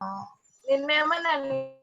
Din naman ano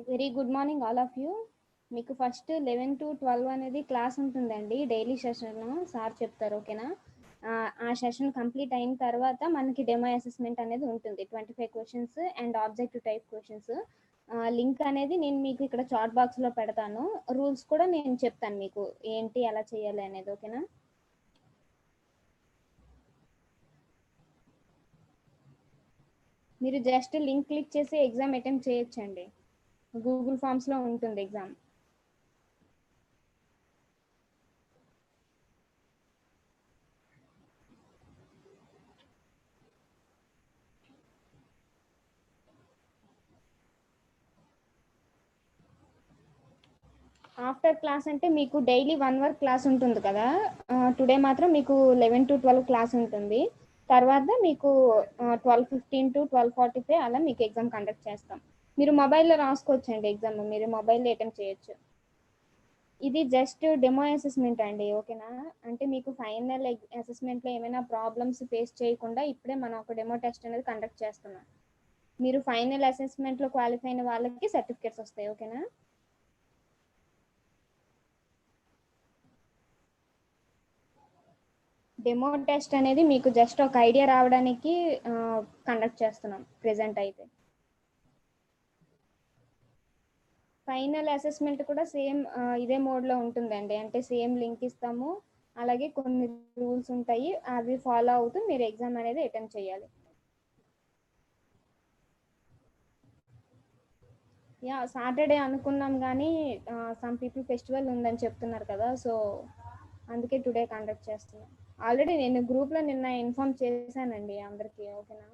very good morning all of you. మీకు first 11 to 12 అనేది class ఉంటుందండి, daily session sir చెప్తారు, ఓకేనా? ఆ సెషన్ కంప్లీట్ అయిన తర్వాత మనకి డెమో అసెస్మెంట్ అనేది ఉంటుంది, 25 questions and objective type questions. Link అనేది నేను మీకు ఇక్కడ చాట్ బాక్స్లో పెడతాను. రూల్స్ కూడా నేను చెప్తాను మీకు ఏంటి ఎలా చేయాలి అనేది, ఓకేనా? మీరు జస్ట్ లింక్ క్లిక్ చేసి ఎగ్జామ్ అటెంప్ట్ చేయొచ్చండి. గూగుల్ ఫామ్స్లో ఉంటుంది ఎగ్జామ్. ఆఫ్టర్ క్లాస్ అంటే మీకు డైలీ 1 వరకు క్లాస్ ఉంటుంది కదా. టుడే మాత్రం మీకు 11 to 12 క్లాస్ ఉంటుంది. తర్వాత మీకు 12:15 to 12:45 అలా మీకు ఎగ్జామ్ కండక్ట్ చేస్తాం. మీరు మొబైల్లో రాసుకోవచ్చండి ఎగ్జామ్, మీరు మొబైల్లో అటెంప్ట్ చేయొచ్చు. ఇది జస్ట్ డెమో అసెస్మెంట్ అండి, ఓకేనా? అంటే మీకు ఫైనల్ అసెస్మెంట్లో ఏమైనా ప్రాబ్లమ్స్ ఫేస్ చేయకుండా ఇప్పుడే మనం ఒక డెమో టెస్ట్ అనేది కండక్ట్ చేస్తున్నాం. మీరు ఫైనల్ అసెస్మెంట్లో క్వాలిఫై అయిన వాళ్ళకి సర్టిఫికేట్స్ వస్తాయి, ఓకేనా? డెమో టెస్ట్ అనేది మీకు జస్ట్ ఒక ఐడియా రావడానికి కండక్ట్ చేస్తున్నాం ప్రెజెంట్ అయితే. ఫైనల్ అసెస్మెంట్ కూడా సేమ్ ఇదే మోడ్లో ఉంటుందండి, అంటే సేమ్ లింక్ ఇస్తాము, అలాగే కొన్ని రూల్స్ ఉంటాయి, అవి ఫాలో అవుతూ మీరు ఎగ్జామ్ అనేది అటెంప్ట్ చేయాలి. యా, సాటర్డే అనుకున్నాం కానీ సమ్ పీపుల్ ఫెస్టివల్ ఉందని చెప్తున్నారు కదా, సో అందుకే టుడే కండక్ట్ చేస్తున్నాం. ఆల్రెడీ నేను గ్రూప్లో నిన్న ఇన్ఫామ్ చేశానండి అందరికీ, ఓకేనా?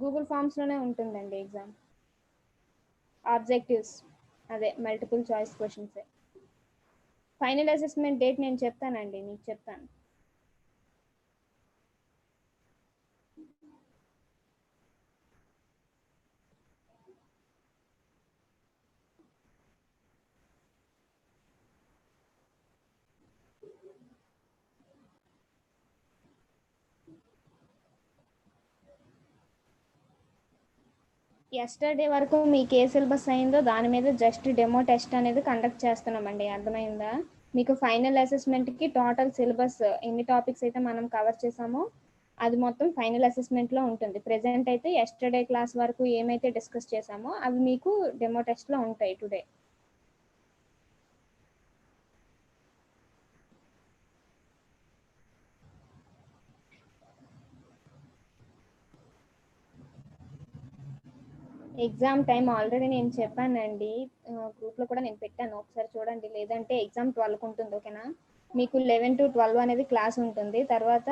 గూగుల్ ఫామ్స్లోనే ఉంటుందండి ఎగ్జామ్. ఆబ్జెక్టివ్స్, అదే multiple choice questions. Final assessment date నేను చెప్తానండి, మీకు చెప్తాను. ఎస్టర్డే వరకు మీకు ఏ సిలబస్ అయిందో దాని మీద జస్ట్ డెమో టెస్ట్ అనేది కండక్ట్ చేస్తున్నామండి, అర్థమైందా? మీకు ఫైనల్ అసెస్మెంట్కి టోటల్ సిలబస్ ఎన్ని టాపిక్స్ అయితే మనం కవర్ చేసామో అది మొత్తం ఫైనల్ అసెస్మెంట్లో ఉంటుంది. ప్రెజెంట్ అయితే ఎస్టర్డే క్లాస్ వరకు ఏమైతే డిస్కస్ చేసామో అవి మీకు డెమో టెస్ట్లో ఉంటాయి టుడే. ఎగ్జామ్ టైం ఆల్రెడీ నేను చెప్పానండి, గ్రూప్లో కూడా నేను పెట్టాను, ఒకసారి చూడండి. లేదంటే ఎగ్జామ్ 12 ఉంటుంది, ఓకేనా? మీకు 11 to 12 అనేది క్లాస్ ఉంటుంది, తర్వాత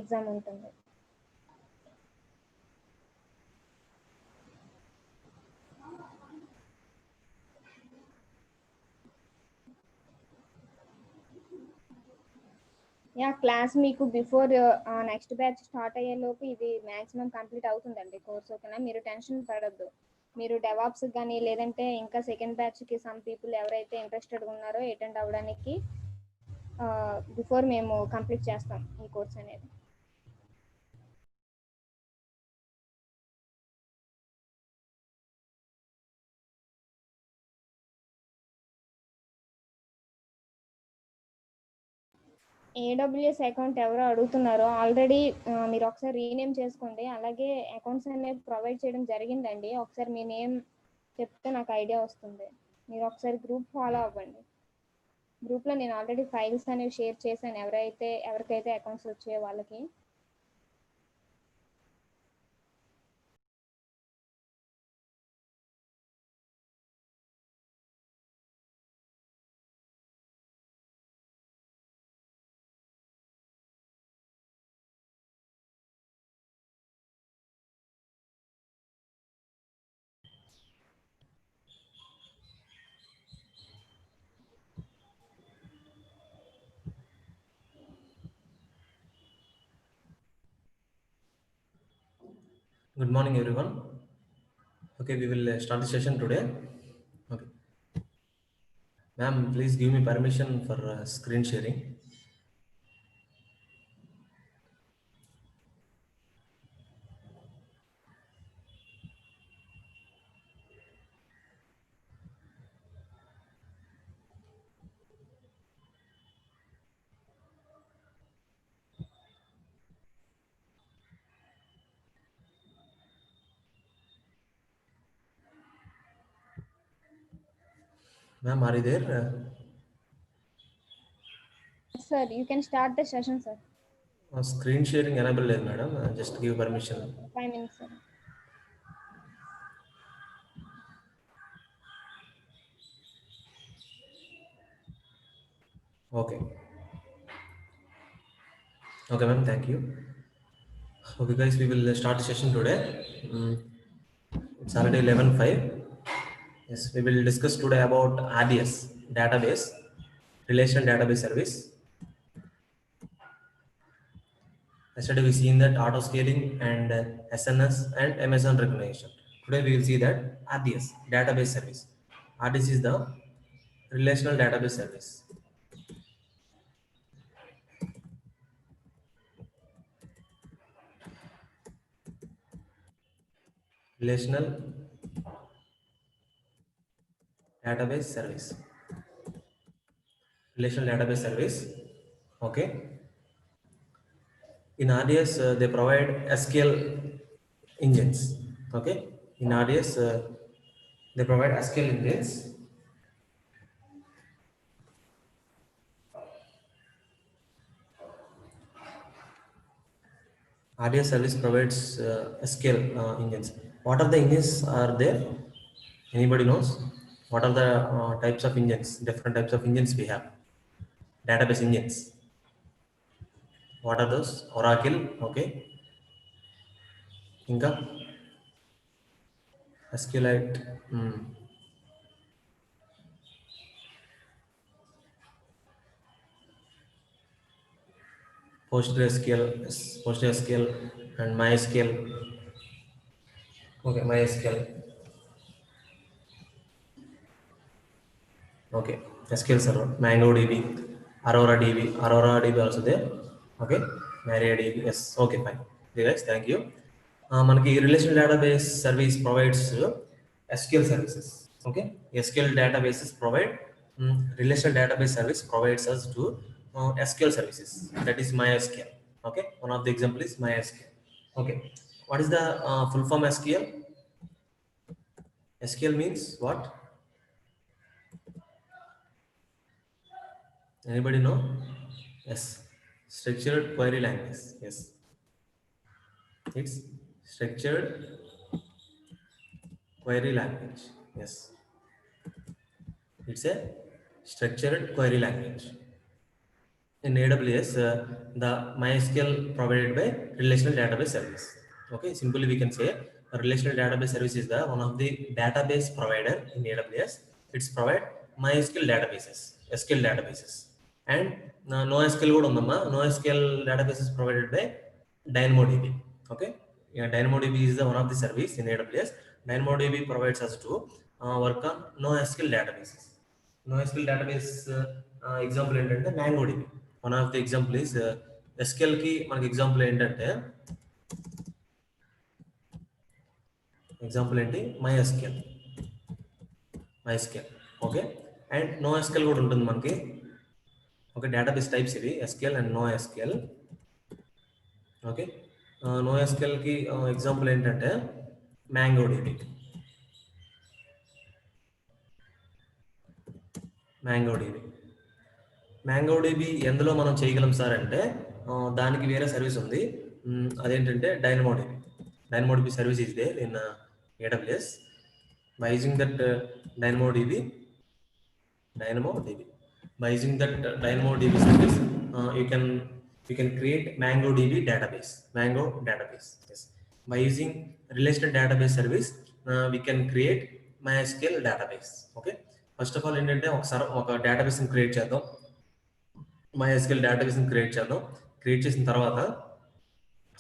ఎగ్జామ్ ఉంటుంది. యా, క్లాస్ మీకు బిఫోర్ నెక్స్ట్ బ్యాచ్ స్టార్ట్ అయ్యేలోపు ఇది మ్యాక్సిమం కంప్లీట్ అవుతుందండి కోర్స్, ఓకేనా? మీరు టెన్షన్ పడద్దు. మీరు డెవాప్స్ కానీ లేదంటే ఇంకా సెకండ్ బ్యాచ్కి సమ్ పీపుల్ ఎవరైతే ఇంట్రెస్టెడ్ ఉన్నారో అటెండ్ అవ్వడానికి బిఫోర్ మేము కంప్లీట్ చేస్తాం ఈ కోర్స్ అనేది. ఏడబ్ల్యూఎస్ అకౌంట్ ఎవరో అడుగుతున్నారో ఆల్రెడీ మీరు ఒకసారి రీనేమ్ చేసుకోండి. అలాగే అకౌంట్స్ అనేది ప్రొవైడ్ చేయడం జరిగిందండి, ఒకసారి మీ నేమ్ చెప్తే నాకు ఐడియా వస్తుంది. మీరు ఒకసారి గ్రూప్ ఫాలో అవ్వండి. గ్రూప్లో నేను ఆల్రెడీ ఫైల్స్ అనేవి షేర్ చేశాను ఎవరికైతే అకౌంట్స్ వచ్చాయో వాళ్ళకి. Good morning, everyone. Okay, we will start the session today. Okay, ma'am, please give me permission for screen sharing. Ma'am, are you there? Sir, you can start the session, sir. Screen sharing enable లేదు madam. Just give permission. 5 minutes, sir. Okay. Okay, ma'am. Thank you. Okay, guys, we will start the session today. It's already 11:05. Yes, we will discuss today about RDS, database, relational database service. Yesterday we seen that auto scaling and SNS and Amazon recognition. Today we will see that RDS, database service. RDS is the relational database service. Relational database service. Relational database service. Okay. In RDS, they provide SQL engines. Okay. In RDS, they provide SQL engines. RDS service provides SQL engines. What are the engines are there? Anybody knows? What are the types of engines? Different types of engines we have. Database engines. What are those? Oracle. Okay. Inka. SQLite. PostgreSQL, PostgreSQL and MySQL. Okay, MySQL. Okay, SQL Server, MongoDB, Aurora DB also there. Okay, MariaDB. Yes. Okay, fine. Okay, guys, thank you. మనకి relational database service provides SQL services. Okay, SQL databases provide relational database service provides us to SQL services. That is MySQL. Okay, one of the example is MySQL. Okay, what is the full form SQL? SQL means what? Anybody know? Yes, structured query language. Yes, it's structured query language. Yes, it's a structured query language. In AWS, the MySQL provided by relational database service. Okay, simply we can say a relational database service is the one of the database provider in AWS. It's provide MySQL databases, SQL databases, and NoSQL కూడా ఉందమ్మా. NoSQL database is provided by DynamoDB. Okay, yeah, DynamoDB is the one of the service in AWS. DynamoDB provides us to work on NoSQL databases. NoSQL database example ఏంటంటే MongoDB. One of the example is SQL కి మనకి example ఏంటంటే example ఏంటి MySQL. Okay, and NoSQL కూడా ఉంటుంది మనకి. Okay, database types ఇవి SQL and NoSQL. Okay, NoSQL కి ఎగ్జాంపుల్ ఏంటంటే MongoDB. MongoDB ఎందులో మనం చేయగలం సార్ అంటే దానికి వేరే సర్వీస్ ఉంది. అదేంటంటే DynamoDB service is there in AWS. By using that DynamoDB service, you can create MongoDB database. Yes. By using relational database service, we can create MySQL database. Okay. First of all ఏంటంటే ఒక database ని create చేద్దాం. MySQL database ని create చేద్దాం. Create చేసిన తర్వాత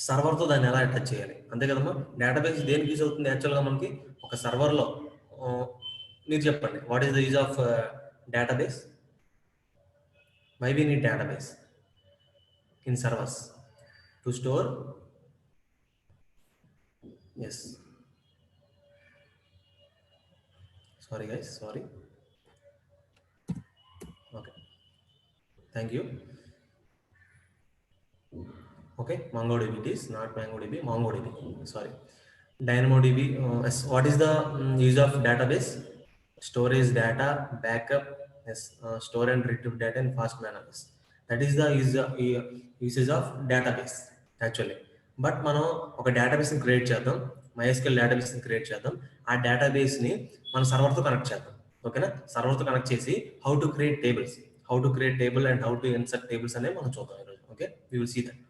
సర్వర్తో దాన్ని ఎలా అటాచ్ చేయాలి, అంతే కదమ్మా. డేటాబేస్ దేనికి యూజ్ అవుతుంది యాక్చువల్గా మనకి? ఒక సర్వర్లో మీరు చెప్పండి, what is the use of database? Why we need database in servers? To store. Yes, sorry guys, sorry. Okay, thank you. Okay, MongoDB it is, not MongoDB, sorry. DynamoDB, what is the use of database? storage data, backup, yes, store and retrieve data in fast manner. That is the usage of database actually. But మనం ఒక డేటాబేస్ని create చేద్దాం, MySQL డేటాబేస్ని create చేద్దాం. ఆ డేటాబేస్ని మన సర్వర్తో కనెక్ట్ చేద్దాం. ఓకేనా? సర్వర్తో కనెక్ట్ చేసి how to create tables, how to create table and how to insert tables అనేవి మనం చూద్దాం ఈరోజు. Okay, we will see that.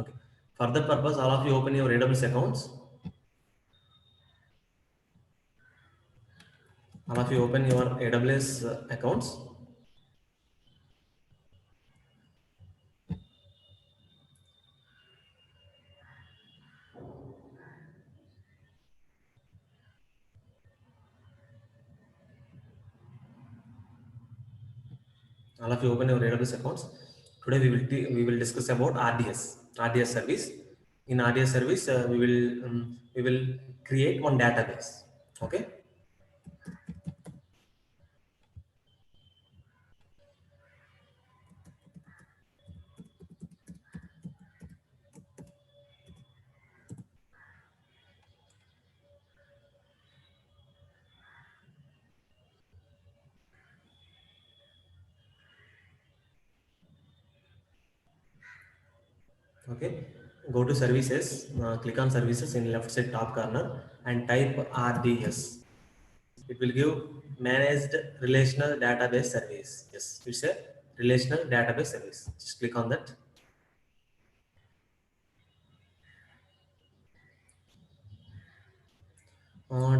Okay, for that purpose all of you open your AWS accounts. All of you open your AWS accounts. All of you open your AWS accounts. Today we will discuss about RDS service. In RDS service, we will create one database. Okay. Okay, go to services, click on services in left side top corner and type RDS. It will give managed relational database service. Yes, it's a relational database service. Just click on that.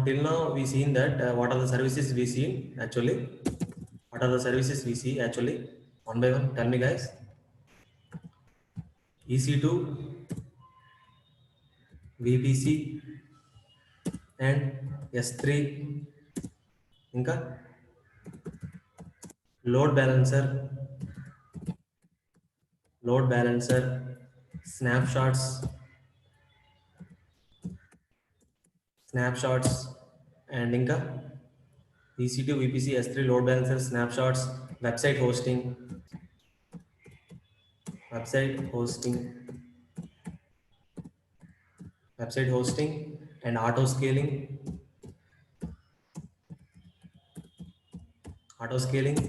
Till now we seen that what are the services we see actually. What are the services we see actually? One by one, tell me guys. EC2, VPC and S3, ఇంకా load balancer, snapshots and ఇంకా EC2, VPC, S3, load balancer, snapshots, website hosting and auto scaling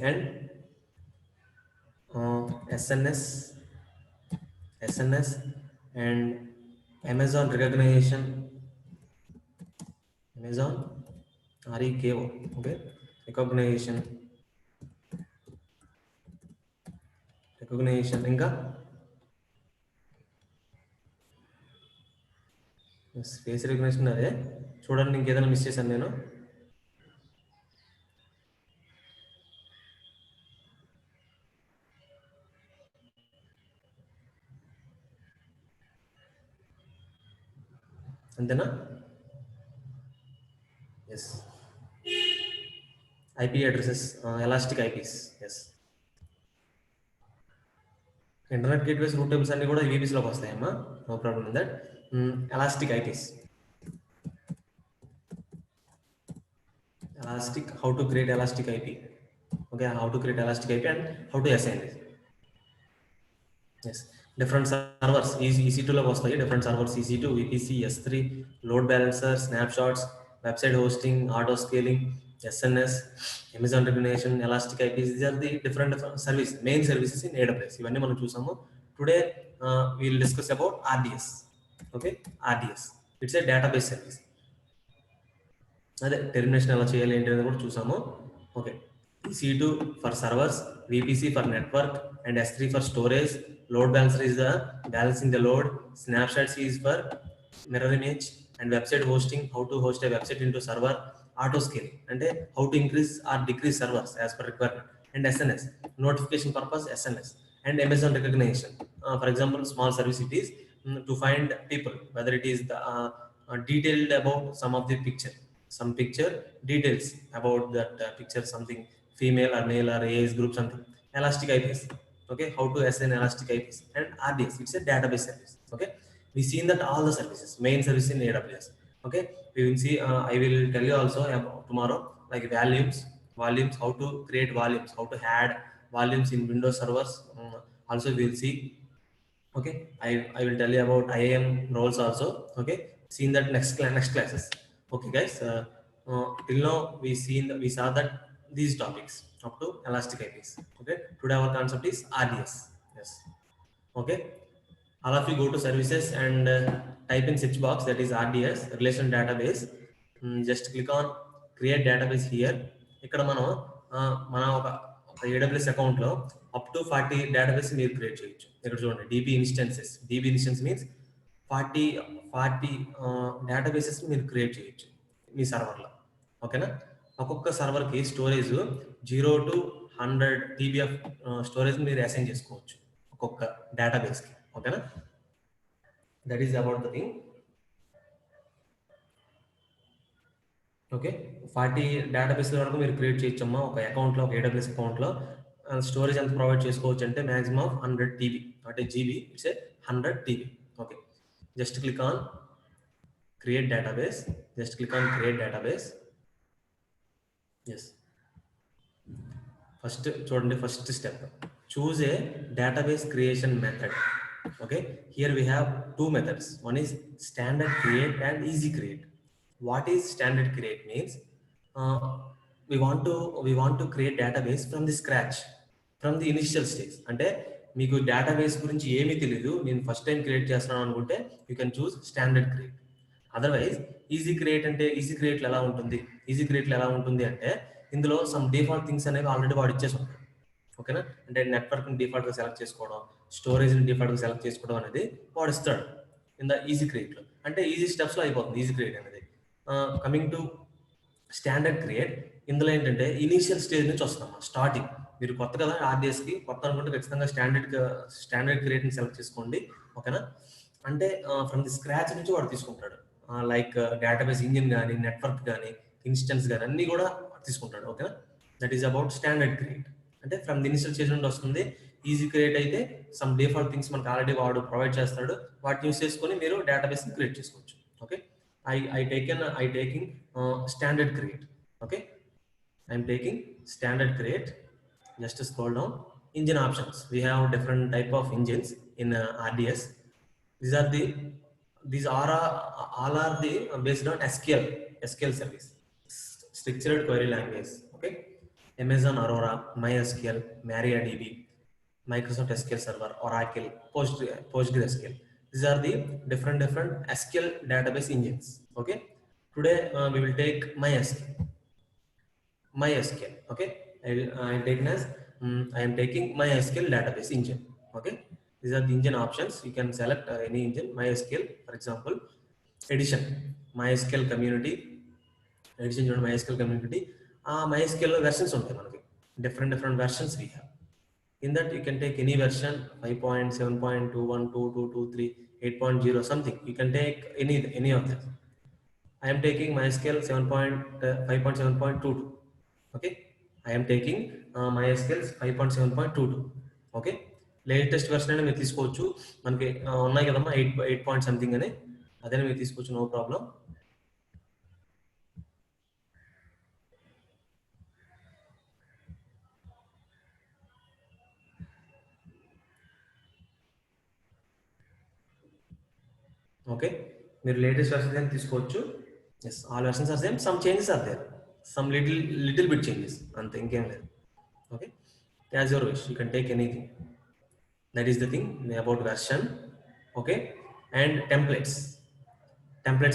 and SNS and Amazon recognition, REKO. Okay, recognition ఇంకా face recognition. అదే చూడండి, ఇంకేదైనా miss చేశాను నేను? అంతేనా? Yes, IP addresses, elastic IPs. Yes, internet gateways route tables అన్ని కూడా VPCలోకి వస్తాయమ్మా, no problem in that. Elastic IPs, how to create elastic IP. Okay, how to create elastic IP and how to assign it. Yes, different servers EC2 లోకి వస్తాయి. different servers EC2, VPC, S3, load balancer, snapshots, website hosting, auto scaling, SNS, Amazon recognition, elastic IPs. These are the different services, main services in AWS. ఇవన్నీ మనం చూసాము. Today we will discuss about RDS. Okay, RDS, it's a database service. అదే termination ఎలా చేయాలి ఏంటి అనేది కూడా చూసాము. Okay, EC2 for servers, VPC for network and S3 for storage, load balancer is the balancing the load, snapshots is for mirror image and website hosting, how to host a website into server, auto scaling అంటే how to increase or decrease servers as per requirement, and SNS notification purpose SNS, and Amazon recognition. For example, small service it is to find people, whether it is the detailed about some of the some picture details about that picture, something female or male or age group, something. Elastic IPs. Okay, how to assign elastic IPs. And RDS, it's a database service. Okay, we seen that all the services, main service in AWS. Okay, we will see, I will tell you also about tomorrow, like volumes, how to create volumes, how to add volumes in Windows servers. Also we will see. Okay, I will tell you about IAM roles also. Okay, see in that next classes. Okay guys, till now we saw that these topics up to elastic IPs. Okay, today our concept is RDS. Yes. Okay, all of you go to services and type in search box, that is RDS, relation database. Just click on create database here. ఇక్కడ మనం మన ఒక AWS account లో up to 40 database మీరు create చేయొచ్చు. ఇక్కడ చూడండి DB instances. DB instance means 40 databases మీరు క్రియేట్ చేయొచ్చు మీ సర్వర్లో. ఓకేనా, ఒక్కొక్క సర్వర్కి storage 0 to 100 TB of storage మీరు అసైన్ చేసుకోవచ్చు ఒక్కొక్క డేటాబేస్కి. ఓకేనా, that is about the thing. Okay, 40 డేటాబేస్ల వరకు మీరు క్రియేట్ చేయొచ్చమ్మా ఒక అకౌంట్లో, ఒక AWS అకౌంట్లో. స్టోరేజ్ ఎంత ప్రొవైడ్ చేసుకోవచ్చు అంటే మ్యాక్సిమం 100 TB, అంటే GB it's 100 TB. Okay, just click on create database. Just click on create database. Yes, first చూడండి, first step choose a database creation method. Okay, here we have two methods. One is standard create and easy create. What is standard create means we want to create database from the scratch, from the initial stage. అంటే మీకు database గురించి ఏమీ తెలియదు, నేను first time create చేస్తున్నాను అనుకుంటే you can choose standard create. Otherwise easy create అంటే easy క్రియేట్లో ఎలా ఉంటుంది, అంటే ఇందులో సమ్ డిఫాల్ట్ థింగ్స్ అనేవి ఆల్రెడీ వాడు ఇచ్చేసి ఉంటాడు. ఓకేనా, అంటే నెట్వర్క్ని డిఫాల్ట్గా సెలెక్ట్ చేసుకోవడం, స్టోరేజ్ని డిఫాల్ట్గా సెలెక్ట్ చేసుకోవడం అనేది వాడు ఇస్తాడు ఇన్ ద ఈజీ క్రియేట్లో. అంటే ఈజీ స్టెప్స్లో అయిపోతుంది ఈజీ క్రియేట్ అనేది. కమింగ్ టు స్టాండర్డ్ క్రియేట్, ఇందులో ఏంటంటే ఇనీషియల్ స్టేజ్ నుంచి వస్తాం. స్టార్టింగ్ మీరు కొత్త కదా, RDSకి కొత్త అనుకుంటే ఖచ్చితంగా స్టాండర్డ్ క్రియేట్ని సెలెక్ట్ చేసుకోండి. ఓకేనా, అంటే ఫ్రమ్ ది స్క్రాచ్ నుంచి వాడు తీసుకుంటాడు. లైక్ డేటాబేస్ ఇంజిన్ కానీ, నెట్వర్క్ కానీ, ఇన్స్టెన్స్ కానీ అన్నీ కూడా తీసుకుంటాడు. ఓకేనా, that is about standard create. అంటే ఫ్రమ్ ది ఇనిషియల్ స్టేజ్ నుండి వస్తుంది. ఈజీ క్రియేట్ అయితే సమ్ డిఫాల్ట్ థింగ్స్ మనకు ఆల్రెడీ వాడు ప్రొవైడ్ చేస్తాడు, వాటిని యూస్ చేసుకొని మీరు డేటాబేస్ని క్రియేట్ చేసుకోవచ్చు. Okay, I taking standard create. Okay, I'm taking standard create. Just scroll down. Engine options, we have different type of engines in RDS. These are all are the based on SQL service, structured query language. Okay, Amazon Aurora, MySQL, MariaDB, Microsoft SQL Server, Oracle, PostgreSQL. These are the different SQL database engines. Okay, today we will take MySQL. Okay, I am taking MySQL database engine. Okay, these are the engine options. You can select any engine. MySQL, for example, edition, MySQL community edition, MySQL community. MySQL versions ఉంటాయి మనకి, different versions we have. In that you can take any version, 5.7.21, 2.2, 8.0 something. You can take any of them. I am taking MySQL 5.7.22. Okay, I am taking MySQL 5.7.22. Okay, latest version అయినా మీరు తీసుకోవచ్చు. మనకి ఉన్నాయి కదమ్మా 8 point something అని, అదే మీరు తీసుకోవచ్చు, నో ప్రాబ్లం. ఓకే, మీరు లేటెస్ట్ వెర్షన్ తీసుకోవచ్చు. Yes, all versions are same, some changes are there, some little bit changes, అంతే, ఇంకేం లేదు. Okay, as your wish, you can take anything. That is the thing about version. Okay, and templates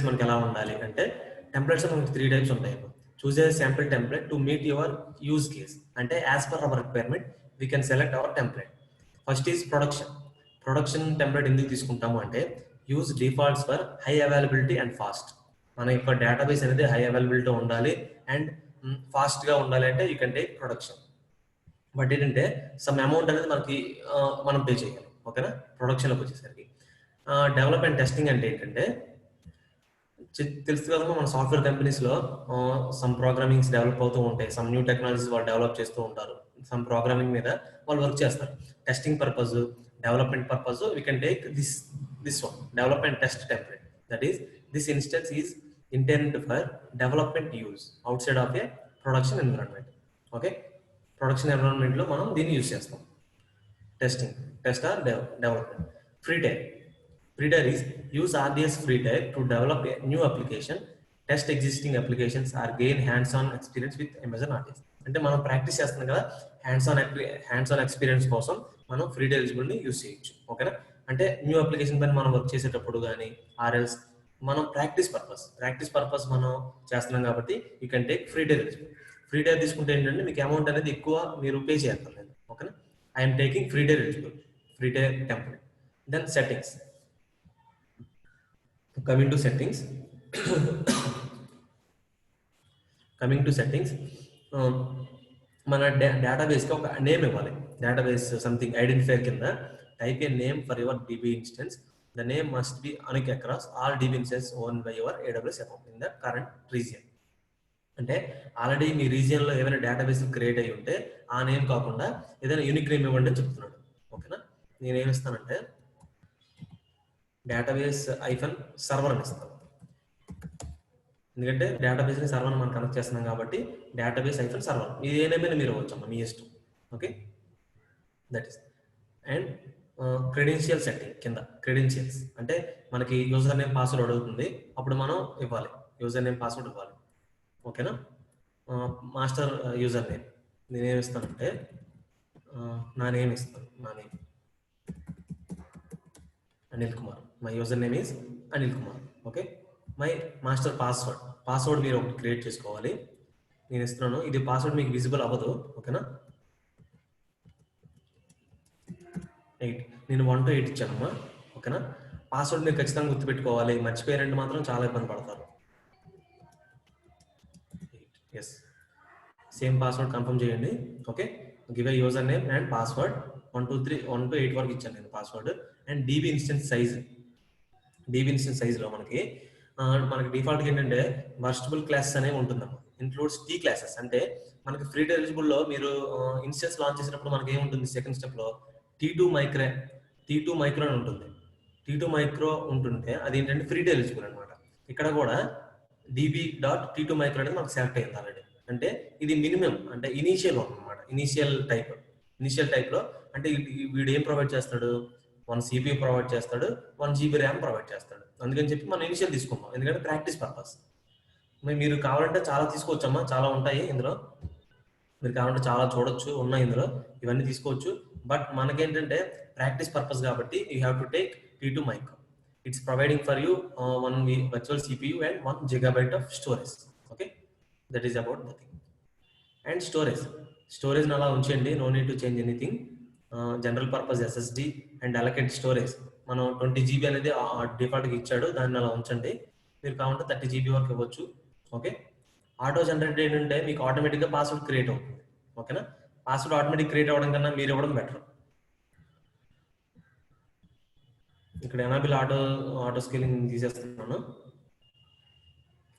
మనకి ఎలా ఉండాలి అంటే, templates మనకి 3 types ఉంటాయి. Choose a sample template to meet your use case. అంటే as per our requirement we can select hour template. First is production template ఎందుకు తీసుకుంటాము అంటే, use defaults for high availability and fast. మన యొక్క database అనేది high availability ఉండాలి and ఫాస్ట్గా ఉండాలి అంటే you can take production. But ఏంటంటే సమ్ అమౌంట్ అనేది మనం పే చేయాలి. ఓకేనా, ప్రొడక్షన్లోకి వచ్చేసరికి డెవలప్ అండ్ టెస్టింగ్ అంటే ఏంటంటే, తెలుసు కదమ్మా, మన సాఫ్ట్వేర్ కంపెనీస్లో సమ్ ప్రోగ్రామింగ్స్ డెవలప్ అవుతూ ఉంటాయి, సమ్ న్యూ టెక్నాలజీస్ వాళ్ళు డెవలప్ చేస్తూ ఉంటారు, సమ్ ప్రోగ్రామింగ్ మీద వాళ్ళు వర్క్ చేస్తారు. Testing purpose, development purpose we can take this one, develop and test template. That is, this instance is intended for development use outside of a production environment. Okay, production environment lo manam deenni use chestam. Test or development. Free tier is use RDS free tier to develop a new application test existing applications are gain hands on experience with Amazon artist. అంటే మనం practice చేస్తున్నాం కదా, hands on experience కోసం మనం free day ఎలిజిబుల్ని use చేయొచ్చు. ఓకేనా, అంటే new application పైన మనం వర్క్ చేసేటప్పుడు కానీ ఆర్ఎల్స్ మనం ప్రాక్టీస్ పర్పస్ మనం చేస్తున్నాం కాబట్టి you can take free tier eligible. Free day తీసుకుంటే ఏంటంటే మీకు అమౌంట్ అనేది ఎక్కువ మీరు పే చేయక్కర్లేదు. ఓకేనా, I'm taking free tier eligible, free tier template. Then settings, coming to settings మన డేటాబేస్కి ఒక నేమ్ ఇవ్వాలి. డేటాబేస్ సంథింగ్ ఐడెంటిఫైర్ కింద type a name for your DB instance. The name must be unique across all DB instances owned by your AWS account in the current region. అంటే already మీ రీజియన్లో ఏమైనా database create అయ్యి ఉంటే ఆ name కాకుండా ఏదైనా unique name ఇవ్వండి అని చెప్తున్నాడు. ఓకేనా, నేనేమిస్తానంటే డేటాబేస్ -సర్వర్ అని ఇస్తాను. ఎందుకంటే డేటాబేస్ ని సర్వర్ మనం కనెక్ట్ చేస్తున్నాం కాబట్టి డేటాబేస్ -సర్వర్. ఇది ఏమైనా మీరు ఇవ్వచ్చు, మీ ఇష్టం. Okay, that is. And credential setting కింద క్రెడెన్షియల్స్ అంటే మనకి యూజర్ నేమ్ పాస్వర్డ్ అడుగుతుంది, అప్పుడు మనం ఇవ్వాలి, యూజర్ నేమ్ పాస్వర్డ్ ఇవ్వాలి. ఓకేనా, మాస్టర్ యూజర్ నేమ్ నేనేమి ఇస్తానంటే నా నేమ్ ఇస్తాను. నా name Anil Kumar. My user name is Anil Kumar. Okay, my master password మీరు ఒకటి క్రియేట్ చేసుకోవాలి. నేను ఇస్తున్నాను, ఇది పాస్వర్డ్ మీకు విజిబుల్ అవ్వదు. ఓకేనా, 8 నేను 1 to 8 ఇచ్చానమ్మా. ఓకేనా, పాస్వర్డ్ మీరు ఖచ్చితంగా గుర్తుపెట్టుకోవాలి, మర్చిపోయారంటే మాత్రం చాలా ఇబ్బంది పడతారు. ఎస్, సేమ్ పాస్వర్డ్ కన్ఫర్మ్ చేయండి. Okay, give a user name and password 1 to 8 వరకు ఇచ్చాను నేను పాస్వర్డ్. అండ్ DB ఇన్స్టెన్స్ సైజ్లో మనకి డిఫాల్ట్గా ఏంటంటే మర్స్టబుల్ క్లాసెస్ అనేవి ఉంటుందమ్మా. Includes T classes. అంటే మనకి ఫ్రీ డే ఎలిజిబుల్లో మీరు ఇన్స్టెన్స్ లాంచ్ చేసినప్పుడు మనకి ఏముంటుంది, సెకండ్ స్టెప్లో T2 మైక్రో అని ఉంటుంది. T2 మైక్రో ఉంటుంటే అది ఏంటంటే ఫ్రీ డే ఎలిజిబుల్ అనమాట. ఇక్కడ కూడా DB.T2 మైక్రో అనేది మనకు సెలెక్ట్ అయింది ఆల్రెడీ. అంటే ఇది మినిమం, అంటే ఇనీషియల్ అనమాట. ఇనీషియల్ టైప్లో అంటే వీడు ఏం ప్రొవైడ్ చేస్తాడు, 1 CPU ప్రొవైడ్ చేస్తాడు, 1 GB ర్యామ్ ప్రొవైడ్ చేస్తాడు. అందుకని చెప్పి మనం ఇనిషియల్ తీసుకుందాం, ఎందుకంటే ప్రాక్టీస్ పర్పస్. మీరు కావాలంటే చాలా తీసుకోవచ్చమ్మా, చాలా ఉంటాయి ఇందులో, మీరు కావాలంటే చాలా చూడొచ్చు, ఉన్నాయి ఇందులో, ఇవన్నీ తీసుకోవచ్చు. బట్ మనకేంటంటే ప్రాక్టీస్ పర్పస్ కాబట్టి you have to take T2 micro. It's providing for you 1 virtual CPU and 1 GB of storage. Okay, that is about the thing. And storage అలా ఉంచండి, no need to change anything. General purpose SSD and allocate storage మనం 20 GB అనేది డిఫాల్ట్గా ఇచ్చాడు, దాన్ని అలా ఉంచండి. మీరు కావాలంటే 30 GB వరకు ఇవ్వచ్చు. ఓకే, ఆటో జనరేట్ ఏంటంటే మీకు ఆటోమేటిక్గా పాస్వర్డ్ క్రియేట్ అవుతుంది. ఓకేనా, పాస్వర్డ్ ఆటోమేటిక్ క్రియేట్ అవ్వడం కన్నా మీరు ఇవ్వడం బెటర్. ఇక్కడ ఎనాబిల్ ఆటో స్కేలింగ్ తీసేస్తున్నాను.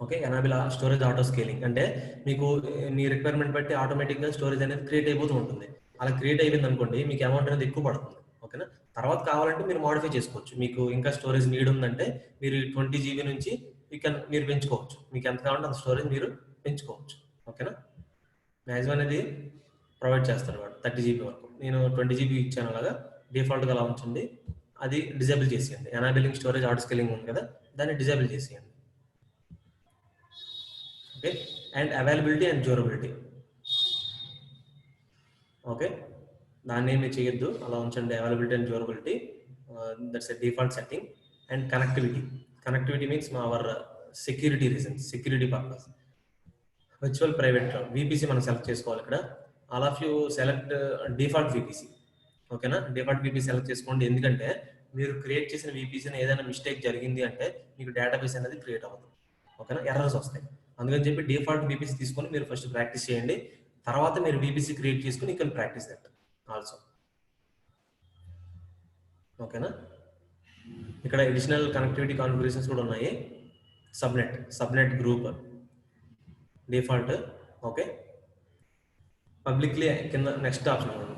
ఓకే, ఎనాబిల్ స్టోరేజ్ ఆటో స్కేలింగ్ అంటే మీకు మీ రిక్వైర్మెంట్ బట్టి ఆటోమేటిక్గా స్టోరేజ్ అనేది క్రియేట్ అయిపోతూ ఉంటుంది. అలా క్రియేట్ అయిపోయింది అనుకోండి, మీకు అమౌంట్ అనేది ఎక్కువ పడుతుంది. ఓకేనా, తర్వాత కావాలంటే మీరు మోడిఫై చేసుకోవచ్చు. మీకు ఇంకా స్టోరేజ్ నీడ్ ఉందంటే మీరు 20 GB నుంచి మీరు పెంచుకోవచ్చు. మీకు ఎంత కావాలంటే అంత స్టోరేజ్ మీరు పెంచుకోవచ్చు. ఓకేనా, మ్యాక్సిమం అనేది ప్రొవైడ్ చేస్తాడు వాడు 30 GB వరకు. నేను 20 GB ఇచ్చాను, అలాగా డిఫాల్ట్గా అలా ఉంచండి. అది డిజేబుల్ చేసేయండి. ఎనాబిలింగ్ స్టోరేజ్ ఆటో స్కేలింగ్ ఉంది కదా, దాన్ని డిజేబుల్ చేసేయండి. Okay, and availability and durability. Okay, దాన్ని ఏమి చేయొద్దు, అలా ఉంచండి. Availability and durability, that's a default setting. And connectivity means hour security reasons, security purpose. Virtual private cloud VPC మనం సెలెక్ట్ చేసుకోవాలి. ఇక్కడ all of you select default VPC. ఓకేనా, default VPC select చేసుకోండి. ఎందుకంటే మీరు క్రియేట్ చేసిన VPCని ఏదైనా మిస్టేక్ జరిగింది అంటే మీకు డేటాబేస్ అనేది క్రియేట్ అవ్వదు. ఓకేనా, ఎర్రర్స్ వస్తాయి. అందుకని చెప్పి డిఫాల్ట్ VPC తీసుకొని మీరు ఫస్ట్ ప్రాక్టీస్ చేయండి. తర్వాత మీరు VPC క్రియేట్ చేసుకుని you can practice that also. ఓకేనా, ఇక్కడ అడిషనల్ కనెక్టివిటీ కాన్ఫిగరేషన్స్ కూడా ఉన్నాయి. Subnet group default. Okay, publicly కింద నెక్స్ట్ ఆప్షన్ ఉంది,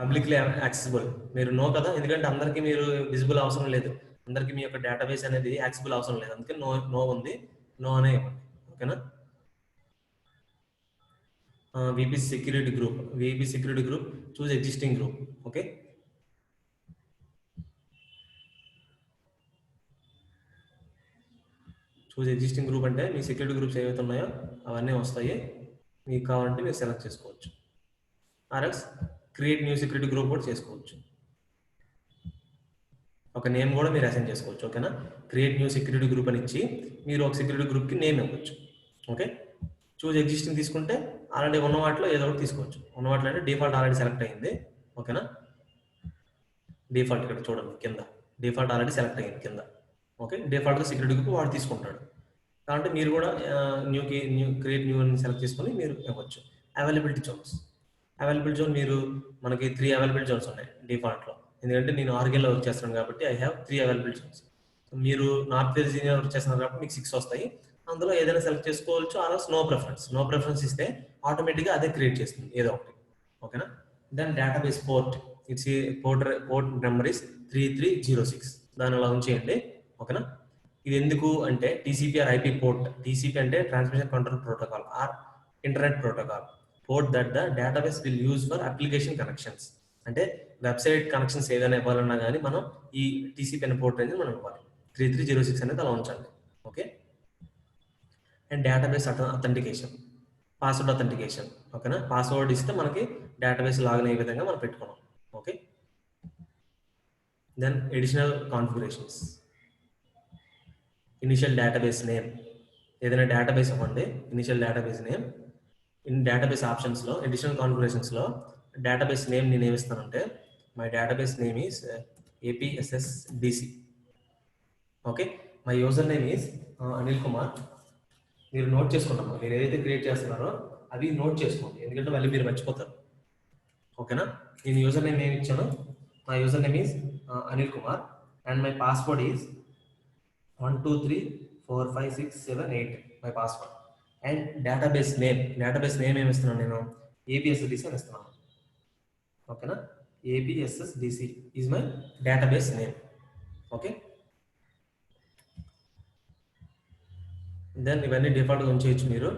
పబ్లిక్లీ యాక్సెసిబుల్. మీరు నో కదా, ఎందుకంటే అందరికీ మీరు విజిబుల్ అవసరం లేదు, అందరికీ మీ యొక్క డేటాబేస్ అనేది యాక్సెసిబుల్ అవసరం లేదు. అందుకని నో ఉంది, నో అనే ఇవ్వండి. ఓకేనా, VPC సెక్యూరిటీ గ్రూప్ చూస్ ఎగ్జిస్టింగ్ గ్రూప్. ఓకే, చూస్ ఎగ్జిస్టింగ్ గ్రూప్ అంటే మీ సెక్యూరిటీ గ్రూప్స్ ఏవైతే ఉన్నాయో అవన్నీ వస్తాయి, మీకు కావాలంటే మీరు సెలెక్ట్ చేసుకోవచ్చు. ఆర్ఎల్స్ క్రియేట్ న్యూ సెక్యూరిటీ గ్రూప్ కూడా చేసుకోవచ్చు. ఒక నేమ్ కూడా మీరు అసైన్ చేసుకోవచ్చు. ఓకేనా, క్రియేట్ న్యూ సెక్యూరిటీ గ్రూప్ అని ఇచ్చి మీరు ఒక సెక్యూరిటీ గ్రూప్కి నేమ్ ఇవ్వచ్చు. ఓకే, చూస్ ఎగ్జిస్టింగ్ తీసుకుంటే ఆల్రెడీ ఉన్న వాటిలో ఏదో ఒకటి తీసుకోవచ్చు. ఉన్న వాటిలో అంటే డిఫాల్ట్ ఆల్రెడీ సెలెక్ట్ అయ్యింది. ఓకేనా, డిఫాల్ట్ ఇక్కడ చూడండి కింద డిఫాల్ట్ ఆల్రెడీ సెలెక్ట్ అయ్యింది కింద. ఓకే, డిఫాల్ట్గా సెక్యూరిటీ గ్రూప్ వాడు తీసుకుంటాడు. కాబట్టి మీరు కూడా న్యూ క్రియేట్ న్యూ అని సెలెక్ట్ చేసుకొని మీరు ఇవ్వచ్చు. అవైలబిలిటీ జోన్ మీరు మనకి 3 అవైలబిలిటీ జోన్స్ ఉన్నాయి డిఫాల్ట్లో. ఎందుకంటే నేను ఆర్గేన్లో వర్క్ చేస్తున్నాను కాబట్టి ఐ హ్యావ్ 3 అవైలబిలిటీ జోన్స్. మీరు నార్త్ వెర్జీనియా వర్క్ చేస్తున్నారు కాబట్టి మీకు 6 వస్తాయి. అందులో ఏదైనా సెలెక్ట్ చేసుకోవచ్చు. అలా నో ప్రిఫరెన్స్ ఇస్తే ఆటోమేటిక్గా అదే క్రియేట్ చేస్తుంది ఏదో ఒకటి. ఓకేనా, then database port it's port number is 3306. దాన్ని అలా ఉంచేయండి. ఓకేనా, ఇది ఎందుకు అంటే TCP or IP port. TCP అంటే transmission control protocol or internet protocol. Port that the database will use for application connections. అంటే వెబ్సైట్ కనెక్షన్స్ ఏదైనా ఇవ్వాలన్నా కానీ మనం ఈ టీసీపీ అనే పోర్ట్ అనేది మనం ఇవ్వాలి. 3306 అనేది అలా ఉంచండి. Okay, and database authentication, password authentication. ఓకేనా, పాస్వర్డ్ ఇస్తే మనకి డేటాబేస్ లాగిన్ అయ్యే విధంగా మనం పెట్టుకున్నాం. Okay, then additional configurations, initial database name. ఏదైనా డేటాబేస్ ఇవ్వండి, initial database name. In database ఆప్షన్స్లో అడిషనల్ కాన్ఫిగరేషన్స్లో డేటాబేస్ నేమ్ నేను ఏమిస్తానంటే my database name is APSSDC. Okay, my user name is Anil Kumar. మీరు నోట్ చేసుకున్నాము, మీరు ఏదైతే క్రియేట్ చేస్తున్నారో అవి నోట్ చేసుకోండి, ఎందుకంటే మళ్ళీ మీరు మర్చిపోతారు. ఓకేనా, నేను యూజర్ నేమ్ ఏమి ఇచ్చాను, my user name is Anil Kumar and my password is 1 2 3 4 5 6 7 8 my password. And database name ఏమి ఇస్తున్నాను నేను, APSSDC అని ఇస్తున్నాను. ఓకేనా, APSSDC is my database name. Okay, then ఇవన్నీ డిఫాల్ట్గా ఉంచేయచ్చు మీరు.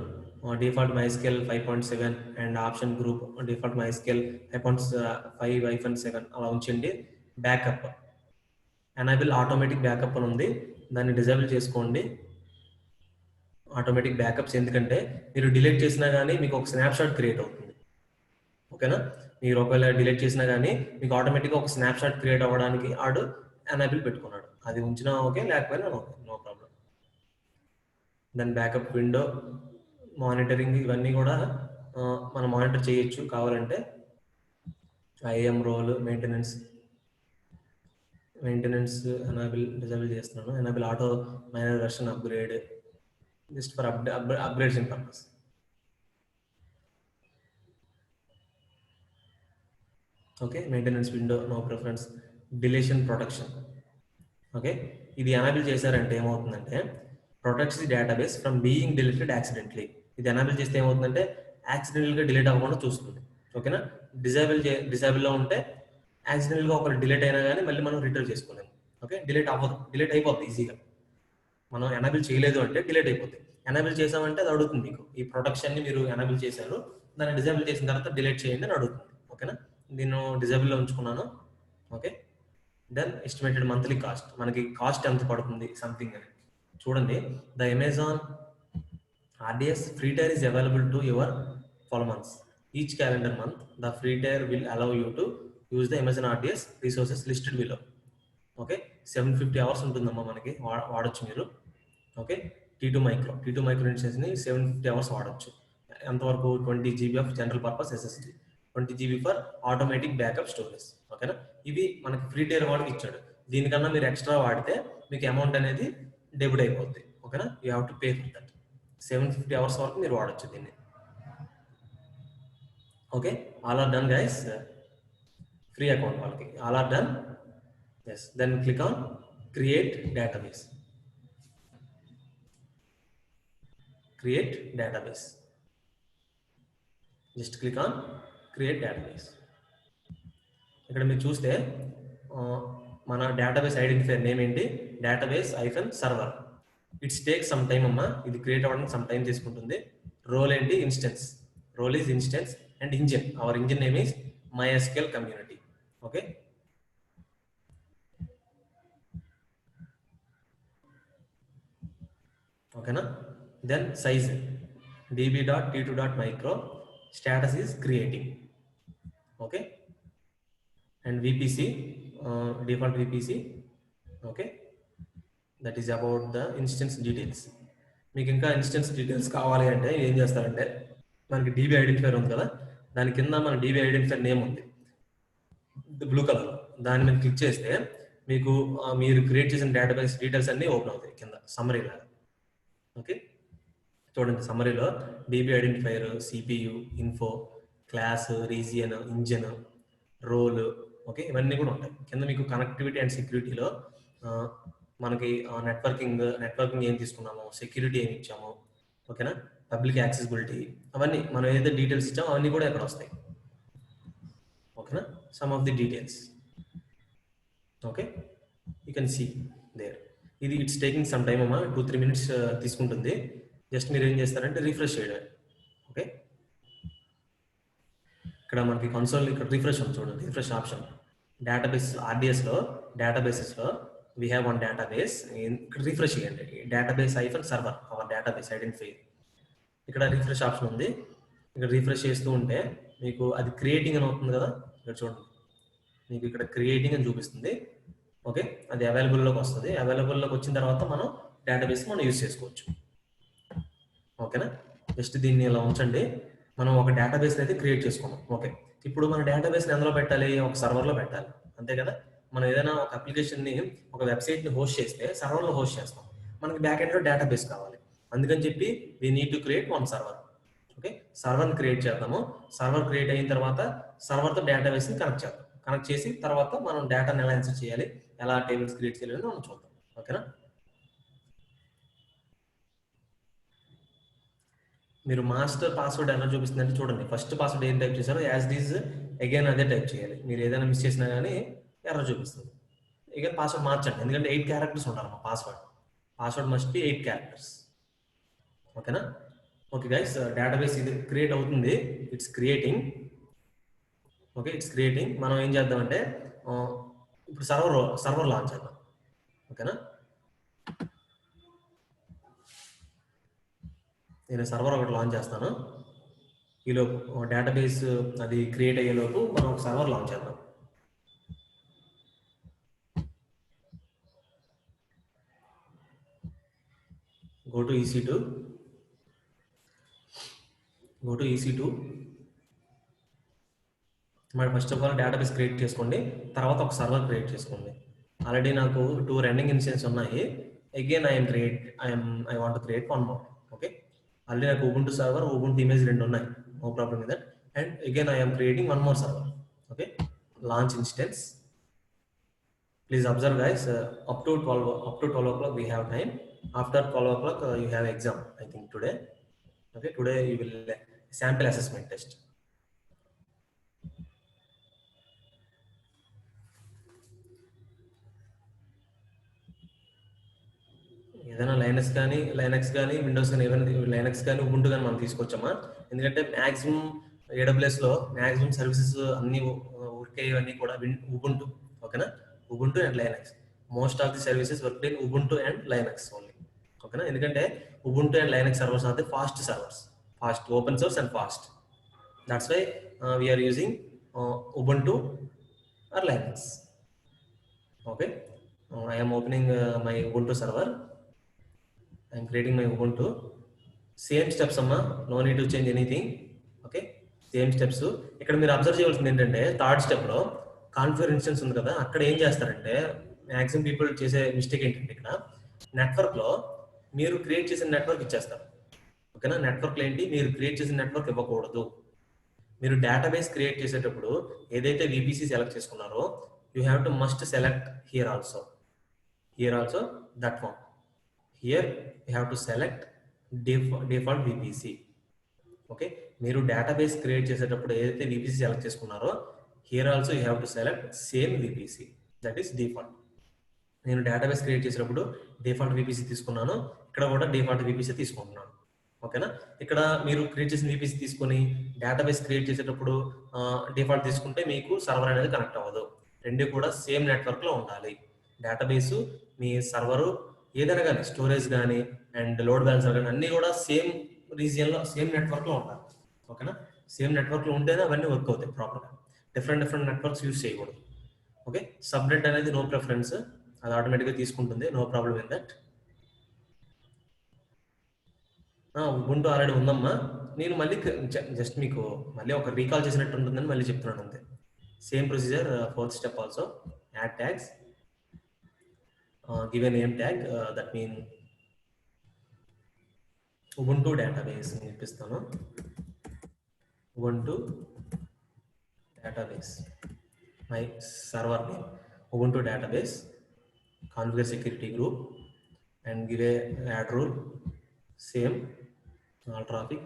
Default MySQL 5.7 and option group default MySQL 5.5-7 అలా ఉంచండి. బ్యాకప్ ఎనేబుల్ ఆటోమేటిక్ బ్యాకప్ అని ఉంది, దాన్ని డిజేబుల్ చేసుకోండి. ఆటోమేటిక్ బ్యాకప్స్ ఎందుకంటే మీరు డిలీట్ చేసినా కానీ మీకు ఒక స్నాప్షాట్ క్రియేట్ అవుతుంది. ఓకేనా, మీరు ఒకవేళ డిలీట్ చేసినా కానీ మీకు ఆటోమేటిక్గా ఒక స్నాప్షాట్ క్రియేట్ అవ్వడానికి ఆడు ఎనేబుల్ పెట్టుకున్నాడు. అది ఉంచినా ఓకే, లేకపోయినా ఓకే, నో ప్రాబ్లం. దాని బ్యాకప్ విండో, మానిటరింగ్ ఇవన్నీ కూడా మనం మానిటర్ చేయొచ్చు కావాలంటే. IAM role, maintenance enable disable చేస్తున్నాను. Enable auto minor version upgrade just for upgradation purpose. Okay, maintenance window, no preference, deletion protection. Okay, ఇది ఎనేబుల్ చేశారంటే ఏమవుతుందంటే protects the database from being deleted accidentally. ఇది enable చేస్తే ఏమవుతుందంటే యాక్సిడెంటల్గా delete అవ్వకుండా చూస్తుంది. ఓకేనా, డిజేబుల్లో ఉంటే యాక్సిడెంటల్గా ఒకరు డిలీట్ అయినా కానీ మళ్ళీ మనం రిట్రీవ్ చేసుకోలేము. ఓకే, డిలీట్ అవ్వదు, డిలీట్ అయిపోద్ది ఈజీగా. మనం ఎనేబుల్ చేయలేదు అంటే డిలీట్ అయిపోతుంది. ఎనేబుల్ చేసామంటే అది అడుగుతుంది మీకు ఈ ప్రొటెక్షన్ని మీరు ఎనేబుల్ చేశారు, దాన్ని డిజేబుల్ చేసిన తర్వాత డిలీట్ చేయండి అని అడుగుతుంది. ఓకేనా, నేను డిజేబుల్లో ఉంచుకున్నాను. Okay, then estimated monthly cost, మనకి కాస్ట్ ఎంత పడుతుంది సంథింగ్ అని చూడండి. The Amazon RDS free tier is available to your 12 months. Each calendar month, the free tier will allow you to use the Amazon RDS resources listed below. Okay, 750 hours ఉంటుందమ్మా మనకి, వాడచ్చు మీరు. Okay, T2 micro ఇన్స్టెన్స్ని 750 hours వాడచ్చు. ఎంతవరకు 20 GB of general purpose SSD, 20 GB for automatic backup storage. ఓకేనా, ఇవి మనకి free tyre వాడికి ఇచ్చాడు. దీనికన్నా మీరు ఎక్స్ట్రా వాడితే మీకు అమౌంట్ అనేది డెబిట్ అయిపోద్ది. ఓకేనా, you have to pay for that. 750 hours వరకు మీరు వాడచ్చు దీన్ని. Okay, all are done guys, free account వాళ్ళకి all are done. Yes, then click on create database. Just click on create database. ఇక్కడ మీరు చూస్తే మన డేటాబేస్ ఐడెంటిఫైర్ నేమ్ ఏంటి, database -server. It's take some time అమ్మా, ఇది క్రియేట్ అవ్వడానికి some time తీసుకుంటుంది. రోల్ ఏంటి, instance. Role is instance and engine, our engine name is MySQL community. Okay, ఓకేనా. Then size db.t2.micro, status is creating. Okay, and VPC, default VPC. Okay, that is about the instance details. మీకు ఇంకా instance details కావాలి అంటే ఏం చేస్తారంటే మనకి DB identifier ఉంది కదా, దాని కింద మన డీబీ ఐడెంటిఫైర్ నేమ్ ఉంది బ్లూ కలర్, దాని మీద క్లిక్ చేస్తే మీకు మీరు క్రియేట్ చేసిన డేటాబేస్ డీటెయిల్స్ అన్నీ ఓపెన్ అవుతాయి కింద సమ్మరీ లాగా. ఓకే, చూడండి సమ్మరీలో DB identifier, CPU, info, class, region, engine, role, okay, ఇవన్నీ కూడా ఉంటాయి కింద. మీకు కనెక్టివిటీ అండ్ సెక్యూరిటీలో మనకి నెట్వర్కింగ్ ఏం తీసుకున్నాము, సెక్యూరిటీ ఏమి ఇచ్చాము, ఓకేనా, పబ్లిక్ యాక్సెసిబిలిటీ, అవన్నీ మనం ఏదైతే డీటెయిల్స్ ఇచ్చామో అవన్నీ కూడా ఇక్కడ వస్తాయి. ఓకేనా, some of the details. Okay, you can see there. ఇది ఇట్స్ టేకింగ్ సమ్ టైమ్ అమ్మా, 2-3 minutes తీసుకుంటుంది. జస్ట్ మీరు ఏం చేస్తారంటే రిఫ్రెష్ చేయడం. ఓకే, ఇక్కడ మనకి కన్సోల్ ఇక్కడ రిఫ్రెష్ ఉంది చూడండి, రిఫ్రెష్ ఆప్షన్. డేటాబేస్ ఆర్డిఎస్లో డేటాబేసెస్లో వీ హ్యావ్ వన్ డేటాబేస్. ఇక్కడ రిఫ్రెష్ చేయండి, database -server our database identify. ఇక్కడ రిఫ్రెష్ ఆప్షన్ ఉంది, ఇక్కడ రిఫ్రెష్ చేస్తూ ఉంటే మీకు అది క్రియేటింగ్ అని అవుతుంది కదా, ఇక్కడ చూడండి మీకు ఇక్కడ క్రియేటింగ్ అని చూపిస్తుంది. ఓకే, అది అవైలబుల్లోకి వస్తుంది. అవైలబుల్లోకి వచ్చిన తర్వాత మనం డేటాబేస్ మనం యూజ్ చేసుకోవచ్చు. ఓకేనా, జస్ట్ దీన్ని ఇలా ఉంచండి. మనం ఒక డేటాబేస్ అయితే క్రియేట్ చేసుకున్నాం. ఓకే, ఇప్పుడు మన డేటాబేస్ని ఎందులో పెట్టాలి, ఒక సర్వర్లో పెట్టాలి, అంతే కదా. మనం ఏదైనా ఒక అప్లికేషన్ని, ఒక వెబ్సైట్ని హోస్ట్ చేస్తే సర్వర్లో హోస్ట్ చేస్తాం, మనకి బ్యాక్ ఎండ్లో డేటాబేస్ కావాలి. అందుకని చెప్పి we need to create one server. Okay, సర్వర్ని క్రియేట్ చేద్దాము. సర్వర్ క్రియేట్ అయిన తర్వాత సర్వర్తో డేటాబేస్ని కనెక్ట్ చేద్దాం. కనెక్ట్ చేసి తర్వాత మనం డేటాని ఎలా ఇన్సర్ట్ చేయాలి, ఎలా టేబుల్స్ క్రియేట్ చేయాలి మనం చూద్దాం. ఓకేనా, మీరు మాస్టర్ పాస్వర్డ్ ఎలా చూపిస్తుందంటే చూడండి, ఫస్ట్ పాస్వర్డ్ ఏం టైప్ చేశారో యాజ్ దీస్ అగైన్ అదే టైప్ చేయాలి. మీరు ఏదైనా మిస్ చేసినా కానీ ఎర్రర్ చూపిస్తుంది. అగైన్ పాస్వర్డ్ మార్చండి, ఎందుకంటే 8 characters ఉండాలి మా password. Password must be 8 characters. ఓకేనా. ఓకే గైస్, డేటాబేస్ ఇది క్రియేట్ అవుతుంది, it's creating. Okay, it's creating. మనం ఏం చేద్దామంటే ఇప్పుడు సర్వర్ లాంచ్ చేద్దాం. ఓకేనా, నేను సర్వర్ ఒకటి లాంచ్ చేస్తాను. ఈలోపు డేటాబేస్ అది క్రియేట్ అయ్యేలోపు మనం ఒక సర్వర్ లాంచ్ చేద్దాం. go to EC2. మరి first of all database create చేసుకోండి, తర్వాత ఒక సర్వర్ క్రియేట్ చేసుకోండి. ఆల్రెడీ నాకు 2 రన్నింగ్ ఇన్స్టెన్స్ ఉన్నాయి. Again I want to create one more. Okay, already నాకు Ubuntu సర్వర్, Ubuntu ఇమేజ్ 2 ఉన్నాయి, no problem with that. And again I'm creating one more server. Okay, launch instance. Please observe guys, up to 12 o'clock we have time. After 12 o'clock you have exam, I think today. Okay, today you will sample assessment test. ఏదైనా Linux కానీ Windows కానీ ఏదైనా Linux కానీ Ubuntu కానీ మనం తీసుకొచ్చామా, ఎందుకంటే maximum AWSలో maximum services అన్ని work కూడా Ubuntu. ఓకేనా, Ubuntu and Linux. Most of the services work in Ubuntu and Linux only. Okay, ఎందుకంటే Ubuntu and Linux servers are the fast servers, fast open source and fast. That's why we are using Ubuntu or Linux. Okay, I am opening my Ubuntu server. I am creating my Ubuntu. Same steps amma, no need to change anything. Okay, same steps. ఇక్కడ మీరు observe చేయాల్సింది ఏంటంటే third step లో configure instance ఉంది కదా, అక్కడ ఏం చేస్తారంటే మ్యాక్సిమం పీపుల్ చేసే మిస్టేక్ ఏంటంటే ఇక్కడ నెట్వర్క్ లో మీరు క్రియేట్ చేసిన నెట్వర్క్ ఇచ్చేస్తారు. ఓకేనా, నెట్వర్క్ ఏంటి, మీరు క్రియేట్ చేసిన నెట్వర్క్ ఇవ్వకూడదు. మీరు డేటాబేస్ క్రియేట్ చేసేటప్పుడు ఏదైతే VPC సెలెక్ట్ చేసుకున్నారో you have to must select here also that one. Here you have to select default VPC. Okay, మీరు డేటాబేస్ క్రియేట్ చేసేటప్పుడు ఏదైతే VPC సెలెక్ట్ చేసుకున్నారో here also you have to select same VPC, that is default. నేను database create చేసేటప్పుడు default VPC తీసుకున్నాను, ఇక్కడ కూడా default VPC తీసుకుంటున్నాను. ఓకేనా, ఇక్కడ మీరు క్రియేట్ చేసిన VPC తీసుకొని డేటాబేస్ క్రియేట్ చేసేటప్పుడు డిఫాల్ట్ తీసుకుంటే మీకు సర్వర్ అనేది కనెక్ట్ అవ్వదు. రెండు కూడా సేమ్ నెట్వర్క్ లో ఉండాలి. డేటాబేస్ మీ సర్వరు ఏదైనా కానీ స్టోరేజ్ కానీ అండ్ లోడ్ బ్యాలెన్సర్ కానీ అన్నీ కూడా సేమ్ రీజియన్లో సేమ్ నెట్వర్క్లో ఉండాలి. ఓకేనా, సేమ్ నెట్వర్క్లో ఉంటేనే అవన్నీ వర్క్ అవుతాయి ప్రాపర్గా. డిఫరెంట్ నెట్వర్క్స్ యూజ్ చేయకూడదు. ఓకే, సబ్నెట్ అనేది నో ప్రిఫరెన్స్, అది ఆటోమేటిక్గా తీసుకుంటుంది, no problem in that. Ubuntu already ఉందమ్మా. నేను మళ్ళీ జస్ట్ మీకు మళ్ళీ ఒక రీకాల్ చేసినట్టు ఉంటుందని మళ్ళీ చెప్తున్నాను అంతే. Same procedure, fourth step also, add tags, give a name tag, that mean Ubuntu database అని చెప్పిస్తాను. Ubuntu database, my server name Ubuntu database, configure security group and give a add rule, same all traffic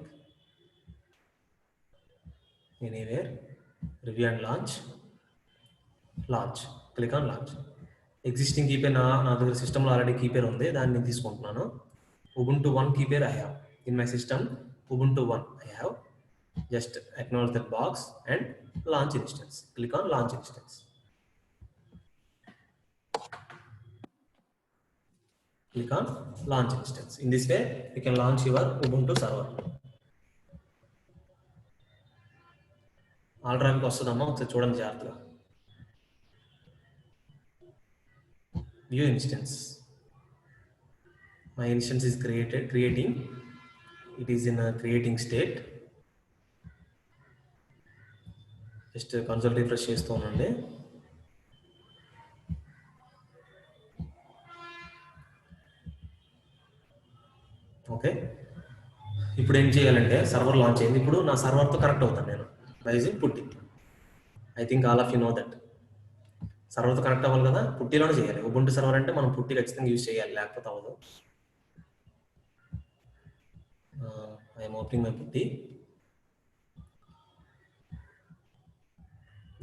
anywhere, review and launch, click on launch. Existing key pair నా దగ్గర సిస్టంలో already key పేర్ ఉంది, దాన్ని నేను తీసుకుంటున్నాను. Ubuntu 1 key pair I have in my system, Ubuntu 1 I have. Just acknowledge that box and launch instance. Click on launch instance. Click on launch instance. In this way, you can launch your Ubuntu server. All traffic వస్తుందమ్మా, ఒకసారి చూడండి జాగ్రత్తగా. View instance. My instance is creating. It is in a creating state. Just console refresh చేస్తూ ఉండండి. Okay, ఇప్పుడు ఏం చేయాలంటే server launch అయింది. ఇప్పుడు నా సర్వర్తో కనెక్ట్ అవుతాను నేను by using PuTTY. I think all of you know that. సర్వర్తో కనెక్ట్ అవ్వాలి కదా, పుట్టిలోనే చేయాలి. ఉబుంటు సర్వర్ అంటే మనం పుట్టి ఖచ్చితంగా యూజ్ చేయాలి, లేకపోతే అవ్వదు. ఐఎమ్ ఓపెనింగ్ మై పుట్టి.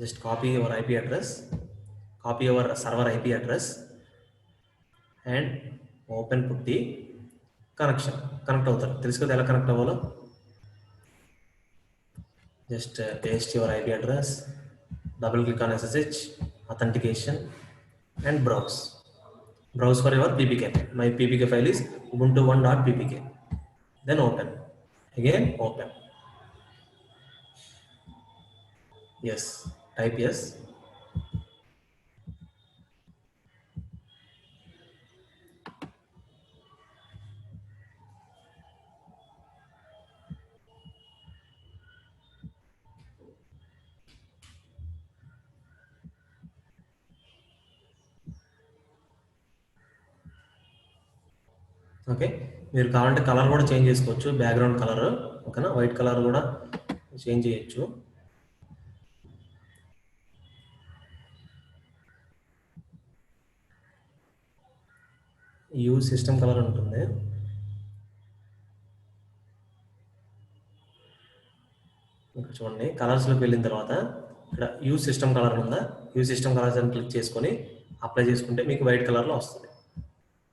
Just copy your IP address, copy your server IP address and open putti connection. Connect అవుతారు, తెలుసు కదా ఎలా కనెక్ట్ అవ్వాలో. Just paste your IP address, double click on SSH, authentication and browse for your ppk. My ppk file is ubuntu1.ppk. Then open, again open. Yes, type yes. Okay, మీరు కావాలంటే colour కూడా change చేసుకోవచ్చు, background colour. ఓకేనా, white colour కూడా change చేయొచ్చు. Use system colour ఉంటుంది. ఇక్కడ చూడండి, కలర్స్లోకి వెళ్ళిన తర్వాత ఇక్కడ యూజ్ సిస్టమ్ కలర్ ఉందా, యూజ్ సిస్టమ్ కలర్స్ అని క్లిక్ చేసుకొని అప్లై చేసుకుంటే మీకు వైట్ కలర్లో వస్తుంది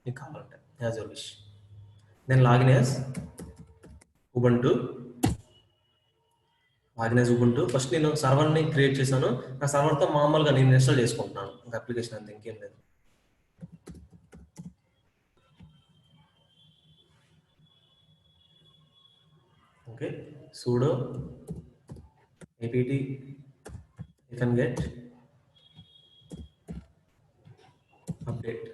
మీకు కావాలంటే, as your wish. Then login as Ubuntu. First నేను సర్వర్ని క్రియేట్ చేశాను, నా సర్వర్తో మామూలుగా నేను ఇన్స్టాల్ చేసుకుంటున్నాను, ఇంకా అప్లికేషన్ అంతే, ఇంకేం లేదు. Okay, sudo apt get update.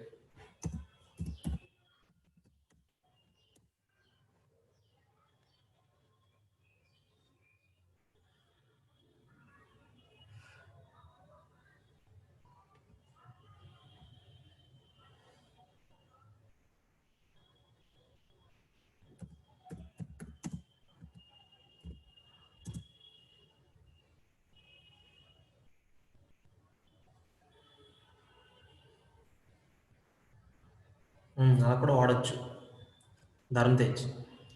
అలా కూడా వాడచ్చు ధర్మ తేజ్.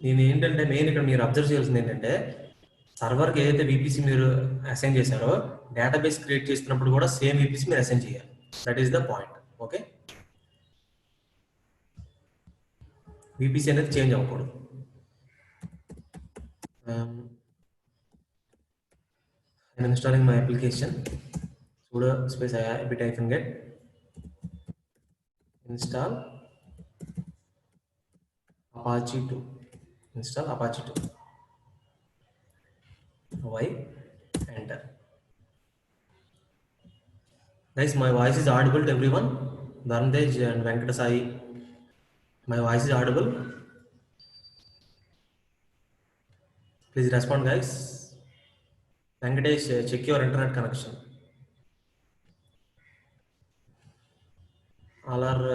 నేను ఏంటంటే మెయిన్ ఇక్కడ మీరు అబ్జర్వ్ చేయాల్సింది ఏంటంటే, సర్వర్కి ఏదైతే విపిసి మీరు అసైన్ చేశారో, డేటాబేస్ క్రియేట్ చేస్తున్నప్పుడు కూడా సేమ్ విపిసి మీరు అసైన్ చేయాలి. That is the point. Okay, VPC అనేది చేంజ్ అవ్వకూడదు. I'm installing my application. Sudo space apt-get install Apache 2. Install Apache 2. Y, enter. Guys, my voice is audible to everyone. Dharndej and Venkata Sai. My voice is audible. Please respond, guys. Venkatesh, check your internet connection. All are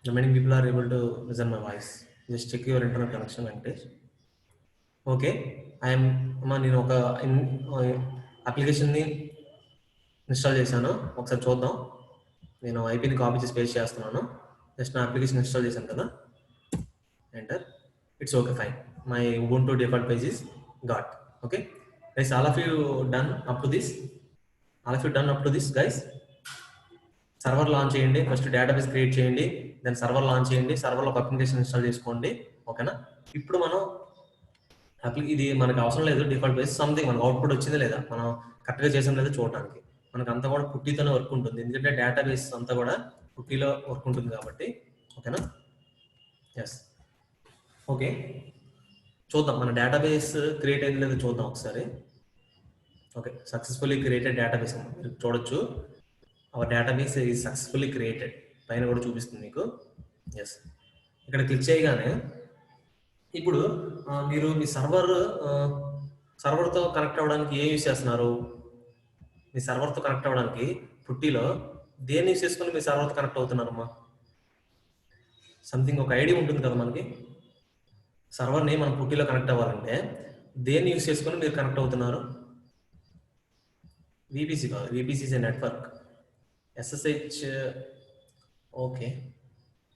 remaining people are able to listen my voice. Just check your internet connection, Venkatesh. Okay I'm అమ్మా నేను ఒక అప్లికేషన్ని install చేశాను, ఒకసారి చూద్దాం. నేను ఐపీని copy చేసి paste చేస్తున్నాను. Just నా అప్లికేషన్ ఇన్స్టాల్ చేశాను కదా, enter. It's okay, fine. My Ubuntu default page is got. Okay guys, all of you done up to this? All of you done up to this, guys? Server launch చేయండి, first database create చేయండి, then server launch చేయండి, సర్వర్లో ఒక application install చేసుకోండి. ఓకేనా? ఇప్పుడు మనం ఇది మనకు అవసరం లేదు, డిఫాల్ట్ బేస్ సంథింగ్ మనకు అవుట్పుట్ వచ్చింది లేదా, మనం కరెక్ట్గా చేసాం లేదా చూడడానికి. మనకు అంతా కూడా పుట్టితోనే వర్క్ ఉంటుంది, ఎందుకంటే డేటాబేస్ అంతా కూడా పుట్టిలో వర్క్ ఉంటుంది కాబట్టి. ఓకేనా? ఎస్. ఓకే, చూద్దాం మన డేటాబేస్ క్రియేట్ అయింది లేదా చూద్దాం ఒకసారి. ఓకే, సక్సెస్ఫుల్లీ క్రియేటెడ్ డేటాబేస్ చూడొచ్చు. Our database is successfully created పైన కూడా చూపిస్తుంది మీకు. ఎస్, ఇక్కడ క్లిక్ చేయగానే ఇప్పుడు మీరు మీ సర్వర్తో కనెక్ట్ అవ్వడానికి ఏం యూస్ చేస్తున్నారు? మీ సర్వర్తో కనెక్ట్ అవ్వడానికి పుట్టిలో దేన్ని యూస్ చేసుకొని మీ సర్వర్తో కనెక్ట్ అవుతున్నారమ్మా? సంథింగ్ ఒక ఐడి ఉంటుంది కదా మనకి. సర్వర్ని మనం పుట్టిలో కనెక్ట్ అవ్వాలంటే దేన్ని యూస్ చేసుకొని మీరు కనెక్ట్ అవుతున్నారు? VPC కాదు, VPC is a network. SSH. Okay,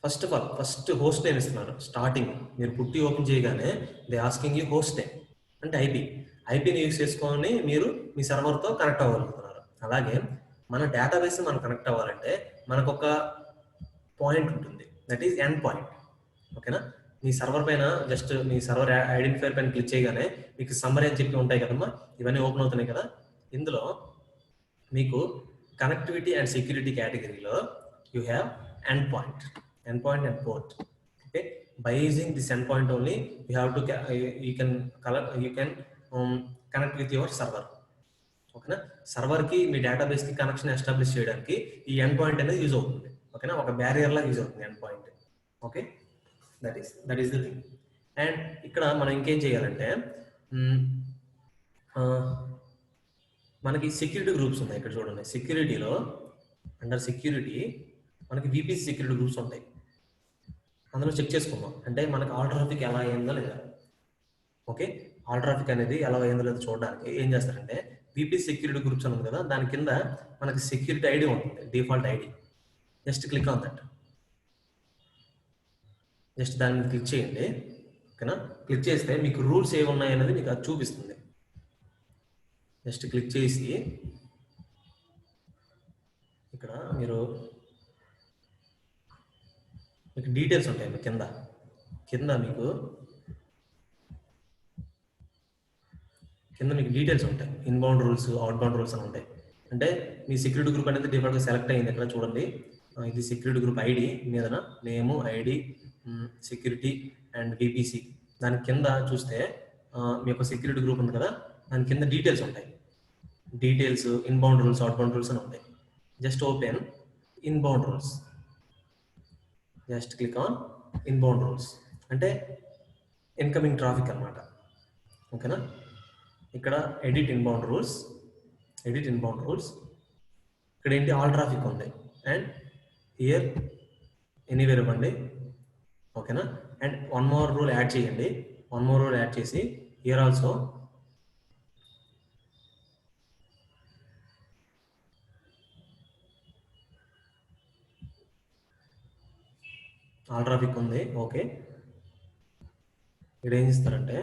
first of all first host name ఇస్తున్నారు స్టార్టింగ్. మీరు పుట్టి ఓపెన్ చేయగానే they asking you host name అంటే ఐపీని యూస్ చేసుకొని మీరు మీ సర్వర్తో కనెక్ట్ అవ్వగలుగుతున్నారు. అలాగే మన డేటాబేస్ మనం కనెక్ట్ అవ్వాలంటే మనకు ఒక పాయింట్ ఉంటుంది, దట్ ఈస్ ఎండ్ పాయింట్. ఓకేనా? మీ సర్వర్ పైన జస్ట్ మీ సర్వర్ ఐడెంటిఫైర్ పైన క్లిక్ చేయగానే మీకు సమ్మరీ అని చెప్పి ఉంటాయి కదమ్మా, ఇవన్నీ ఓపెన్ అవుతున్నాయి కదా. ఇందులో మీకు కనెక్టివిటీ అండ్ సెక్యూరిటీ కేటగిరీలో you have end point and port. Okay, by using this endpoint only you have to you can connect with your server. ఓకేనా? సర్వర్ కి మీ డేటాబేస్ కి కనెక్షన్ ఎస్టాబ్లిష్ చేయడానికి ఈ ఎండ్ పాయింట్ అనేది యూజ్ అవుతుంది. ఓకేనా? ఒక బ్యారియర్ లా యూజ్ అవుతుంది end point. Okay, that is the thing. And ఇక్కడ మనం ఇంకేం చేయాలంటే మనకి సెక్యూరిటీ గ్రూప్స్ ఉన్నాయి. ఇక్కడ చూడండి, సెక్యూరిటీలో అండర్ సెక్యూరిటీ మనకి VPC సెక్యూరిటీ గ్రూప్స్ ఉంటాయి. అందులో చెక్ చేసుకుందాం అంటే మనకు ఆల్ ట్రాఫిక్ ఎలా అయిందో లేదా. ఓకే, ఆల్ ట్రాఫిక్ అనేది ఎలా అయిందో లేదో చూడడానికి ఏం చేస్తారంటే VPC సెక్యూరిటీ గ్రూప్స్ అని ఉంది కదా, దాని కింద మనకి సెక్యూరిటీ ఐడి ఉంటుంది, default ID. Just click on that. Just దాని మీద క్లిక్ చేయండి. ఓకేనా? క్లిక్ చేస్తే మీకు రూల్స్ ఏమి ఉన్నాయి అనేది మీకు అది చూపిస్తుంది. జస్ట్ క్లిక్ చేసి ఇక్కడ మీకు డీటెయిల్స్ ఉంటాయి కింద మీకు డీటెయిల్స్ ఉంటాయి. ఇన్బౌండ్ రూల్స్, అవుట్బౌండ్ రూల్స్ అని ఉంటాయి. అంటే మీ సెక్యూరిటీ గ్రూప్ అనేది డిఫాల్ట్గా సెలెక్ట్ అయింది. ఇక్కడ చూడండి, ఇది సెక్యూరిటీ గ్రూప్ ఐడి మీదన నేము, ఐడి, సెక్యూరిటీ అండ్ VPC. దాని కింద చూస్తే మీ యొక్క సెక్యూరిటీ గ్రూప్ ఉంది కదా, దాని కింద డీటెయిల్స్ ఉంటాయి. Details, inbound rules, outbound rules అని ఉంటాయి. Just open inbound rules. Just click on inbound rules అంటే ఇన్కమింగ్ ట్రాఫిక్ అన్నమాట. ఓకేనా? ఇక్కడ ఎడిట్ ఇన్బౌండ్ రూల్స్. ఇక్కడ ఏంటి, ఆల్ ట్రాఫిక్ ఉంది. అండ్ హియర్ ఎనీవేర్ ఇవ్వండి. ఓకేనా? And one more rule add చేయండి. యాడ్ చేసి హియర్ ఆల్సో ఆల్ ట్రాఫిక్ ఉంది. ఓకే, ఇక్కడ ఏం చేస్తారంటే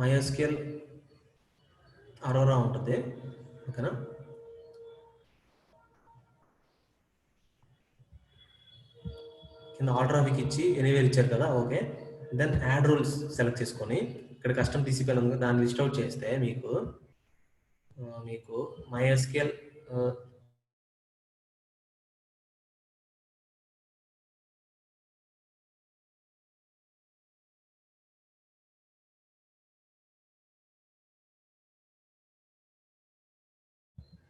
MySQL అరోరా ఉంటుంది. ఓకేనా? కింద ఆల్ ట్రాఫిక్ ఇచ్చి ఎనీవేర్ ఇచ్చారు కదా. Okay, then add rules select చేసుకొని ఇక్కడ కస్టమ్ TCP ఉంది, దాన్ని లిస్ట్ అవుట్ చేస్తే మీకు MySQL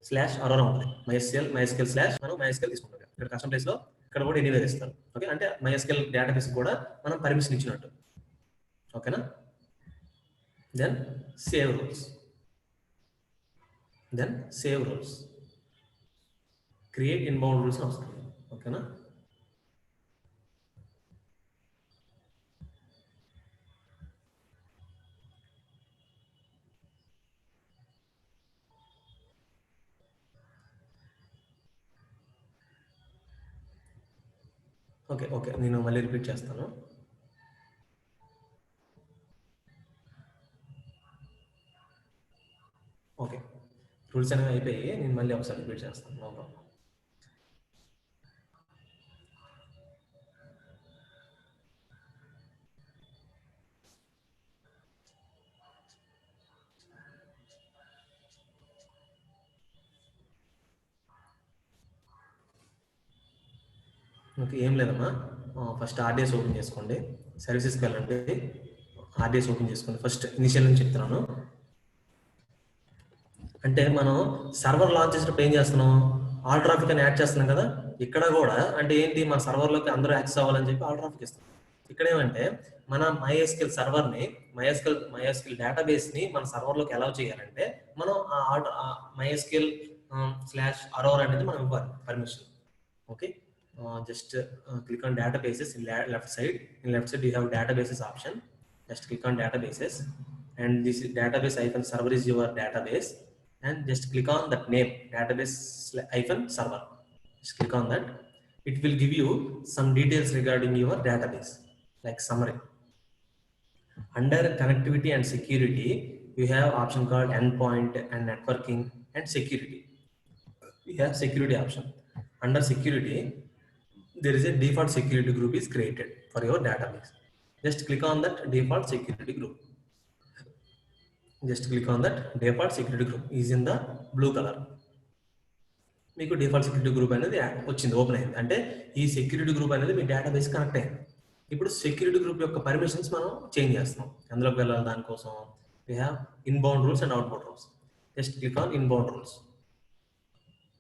స్లాష్ అరోరా ఉంటుంది. MySQL స్లాష్ మనం MySQL తీసుకుంటాం. ఇక్కడ కస్టమ్ ప్లేస్ లో ఇక్కడ కూడా ఎనీవేర్ ఇస్తారు. ఓకే, అంటే MySQL డేటాబేస్ కూడా మనం పర్మిషన్ ఇచ్చినట్టు. ఓకేనా. Then save rules create inbound rules అవసరం. ఓకేనా. ఓకే నేను మళ్ళీ రిపీట్ చేస్తాను. ఓకే, రూల్స్ అనేవి అయిపోయి నేను మళ్ళీ ఒకసారి రిపీట్ చేస్తాను. No problem. ఓకే, ఏం లేదమ్మా, ఫస్ట్ ఆర్డిఎస్ ఓపెన్ చేసుకోండి. సర్వీసెస్కి వెళ్ళండి. ఆర్డిఎస్ ఓపెన్ చేసుకోండి. ఫస్ట్ ఇనిషియల్ నుంచి చెప్తున్నాను. అంటే మనం సర్వర్ లాంచ్ చేసినప్పుడు ఏం చేస్తున్నాం, ఆల్ ట్రాఫిక్ అని యాడ్ చేస్తున్నాం కదా. ఇక్కడ కూడా అంటే ఏంటి, మన సర్వర్లోకి అందరూ యాక్సెస్ అవ్వాలని చెప్పి ఆల్ ట్రాఫిక్ ఇస్తాం. ఇక్కడ ఏమంటే మన MySQL సర్వర్ని, MySQL డేటాబేస్ని మన సర్వర్లోకి అలౌ చేయాలంటే మనం MySQL స్లాష్ అరోరా అనేది మనం ఇవ్వాలి permission. Okay, just click on databases in left side. In left side you have databases option. Just click on databases, and this database hyphen server is your database, and just click on that name, database hyphen server. Just click on that. It will give you some details regarding your database, like summary. Under connectivity and security you have option called endpoint and networking and security. We have security option. Under security there is a default security group is created for your database. Just click on that default security group. Just click on that default security group is in the blue color. మీకు default security group అనేది వచ్చింది, open అయింది. అంటే ఈ security group అనేది మీ database connect అయింది. ఇప్పుడు security group యొక్క పర్మిషన్స్ మనం చేంజ్ చేస్తున్నాం. అందులోకి వెళ్ళాలి, దానికోసం we have inbound rules and outbound rules. Just click on inbound rules.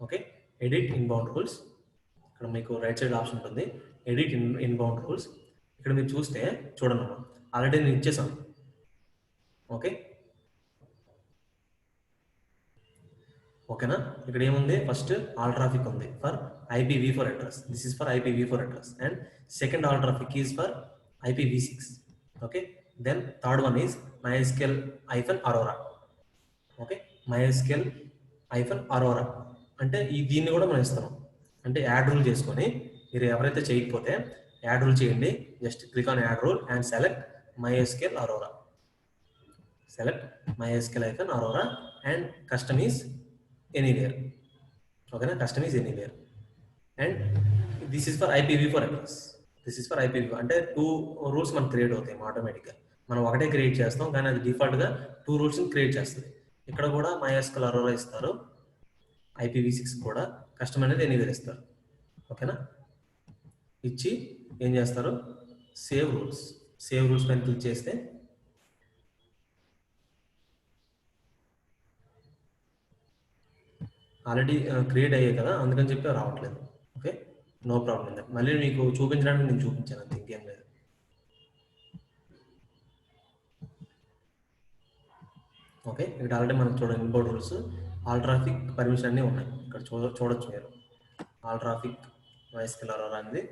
Okay, edit inbound rules. ఇక్కడ మీకు రైట్ సైడ్ ఆప్షన్ ఉంటుంది, ఎడిట్ ఇన్బౌండ్ రూల్స్. ఇక్కడ మీరు చూస్తే చూడండి, ఆల్రెడీ నేను ఇచ్చేసాను. ఓకే, ఓకేనా. ఇక్కడ ఏముంది, ఫస్ట్ ఆల్ ట్రాఫిక్ ఉంది for IPv4 address. This is for IPv4 address, and second all traffic is for IPv6. Okay, then third one is MySQL -Aurora. Okay, MySQL -Aurora అంటే దీన్ని కూడా మనం ఇస్తున్నాం. అంటే యాడ్ రూల్ చేసుకొని మీరు ఎవరైతే చేయకపోతే యాడ్ రూల్ చేయండి. Just click on add rule and select MySQL Aurora. Select MySQL -Aurora and custom is anywhere. Okay, custom is anywhere, and this is for IPv4 address. This is for IPv4 అంటే 2 rules మనం create అవుతాయి ఆటోమేటిక్గా. మనం ఒకటే create చేస్తాం, కానీ అది డిఫాల్ట్గా 2 రూల్స్ క్రియేట్ చేస్తుంది. ఇక్కడ కూడా MySQL Aurora ఇస్తారు, IPv6 కూడా కస్టమ్ అనేది ఎనీవేర్ ఇస్తారు. ఓకేనా. ఇచ్చి ఏం చేస్తారు, సేవ్ రూల్స్ పైన క్లిక్ చేస్తే ఆల్రెడీ క్రియేట్ అయ్యాయి కదా, అందుకని చెప్పి రావట్లేదు. Okay, no problem. మళ్ళీ మీకు చూపించడానికి నేను చూపించాను, అంతే, ఇంకేం లేదు. ఓకే, ఇక్కడ ఆల్రెడీ మనం చూడండి import rules, all traffic permission అన్నీ ఉన్నాయి. ఇక్కడ చూడొచ్చు మీరు, ఆల్ ట్రాఫిక్ MySQL Aurora అనేది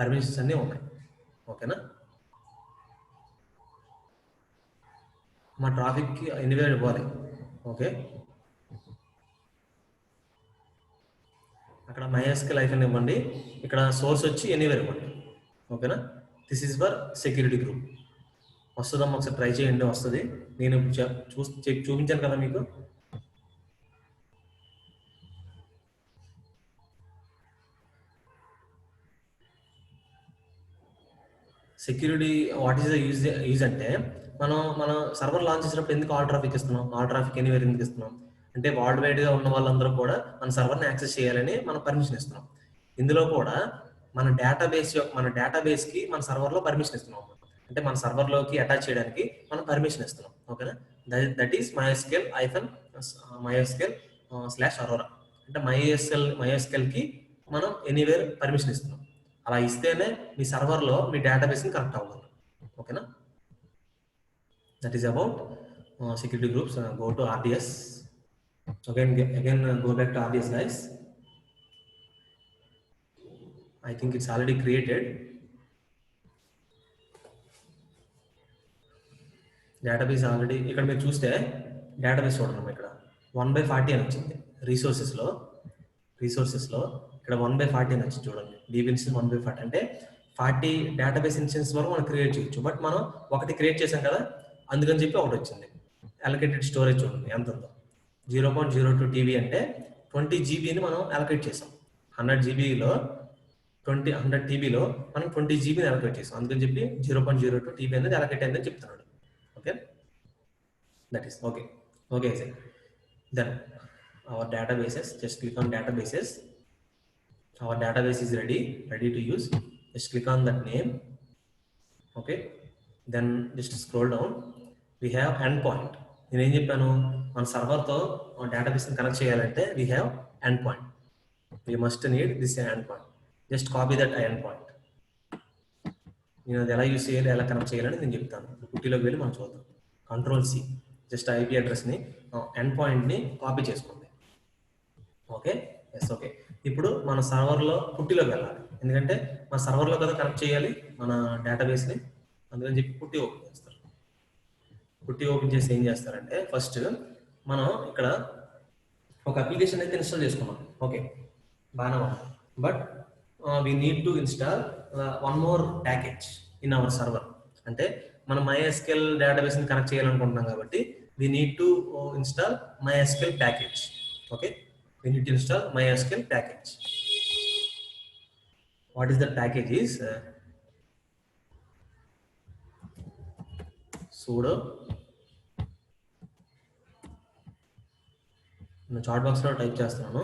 పర్మిషన్స్ అన్నీ ఉన్నాయి. ఓకేనా. మా ట్రాఫిక్కి ఎనీవేర్ ఇవ్వాలి. ఓకే, అక్కడ MySQL ఇవ్వండి, ఇక్కడ సోర్స్ వచ్చి ఎనీవేర్ ఇవ్వండి. ఓకేనా. This is for security group. వస్తుందమ్మా, ఒకసారి ట్రై చేయండి, వస్తుంది. నేను చూపించాను కదా మీకు. Security what is the use అంటే మన సర్వర్ లాంచ్ చేసినప్పుడు ఎందుకు ఆల్ ట్రాఫిక్ ఇస్తున్నాం, ఆల్ ట్రాఫిక్ ఎనీవేర్ ఎందుకు ఇస్తున్నాం అంటే వరల్డ్ వైడ్ గా ఉన్న వాళ్ళందరూ కూడా మన సర్వర్ని యాక్సెస్ చేయాలని మనం పర్మిషన్ ఇస్తున్నాం. ఇందులో కూడా మన డేటాబేస్ కి మన సర్వర్ లో పర్మిషన్ ఇస్తున్నాం. అంటే మన సర్వర్ లోకి అటాచ్ చేయడానికి మనం పర్మిషన్ ఇస్తున్నాం. ఓకేనా. That is MySQL -Aurora. అంటే MySQLకి మనం ఎనీవేర్ పర్మిషన్ ఇస్తున్నాం. అలా ఇస్తేనే మీ సర్వర్లో మీ డేటాబేస్ని కనెక్ట్ అవ్వాలి. ఓకేనా? That is about security groups. Go to RDS. Again go back to RDS, guys. I think it's already created. Database already ఇక్కడ మీరు చూస్తే డేటాబేస్ చూడండి, ఇక్కడ 1/40 అని వచ్చింది. రిసోర్సెస్లో ఇక్కడ 1/40 అని వచ్చింది చూడండి. డీబీ ఇన్స్టెన్స్ 1/40 అంటే 40 డేటాబేస్ ఇన్స్టెన్స్ వరకు మనం క్రియేట్ చేయొచ్చు. బట్ మనం ఒకటి క్రియేట్ చేసాం కదా, అందుకని చెప్పి ఒకటి వచ్చింది. అలొకేటెడ్ స్టోరేజ్ చూడండి ఎంత ఉందో, 0.02 TB అంటే 20 GBని మనం అలొకేట్ చేసాం. 100 TBలో మనం 20 GBని అలొకేట్ చేసాం. అందుకని చెప్పి 0.02 TB అనేది అలొకేట్ అయిందని చెప్తున్నాడు. Okay, that is okay. Then our databases, just click on databases. Our database is ready to use. Just click on that name. Okay, then just scroll down. We have endpoint. నేను ఏం చెప్పాను, మన సర్వర్తో డేటాబేస్ని connect చేయాలంటే we have endpoint. We must need this endpoint. Just copy that endpoint. నేను అది ఎలా use చేయాలి, ఎలా కనెక్ట్ చేయాలని నేను చెప్తాను. పుట్టిలోకి వెళ్ళి మనం చూద్దాం. Ctrl+C, జస్ట్ IP అడ్రస్ని, ఎండ్పాయింట్ని కాపీ చేసుకోండి. Okay, yes. ఓకే, ఇప్పుడు మన సర్వర్లో పుట్టిలోకి వెళ్ళాలి. ఎందుకంటే మన సర్వర్లో కదా కనెక్ట్ చేయాలి మన డేటాబేస్ని, అందుకని చెప్పి పుట్టి ఓపెన్ చేస్తారు. పుట్టి ఓపెన్ చేసి ఏం చేస్తారంటే, ఫస్ట్ మనం ఇక్కడ ఒక అప్లికేషన్ అయితే ఇన్స్టాల్ చేసుకున్నాం. ఓకే, బాగానే ఉంది. But we need to install one more package in our server. అంటే మనం MySQL డేటాబేస్ని కనెక్ట్ చేయాలనుకుంటున్నాం కాబట్టి we need to install MySQL package. Okay, we need to install MySQL package. What is the package is sudo, నేను chat బాక్స్లో type చేస్తున్నాను,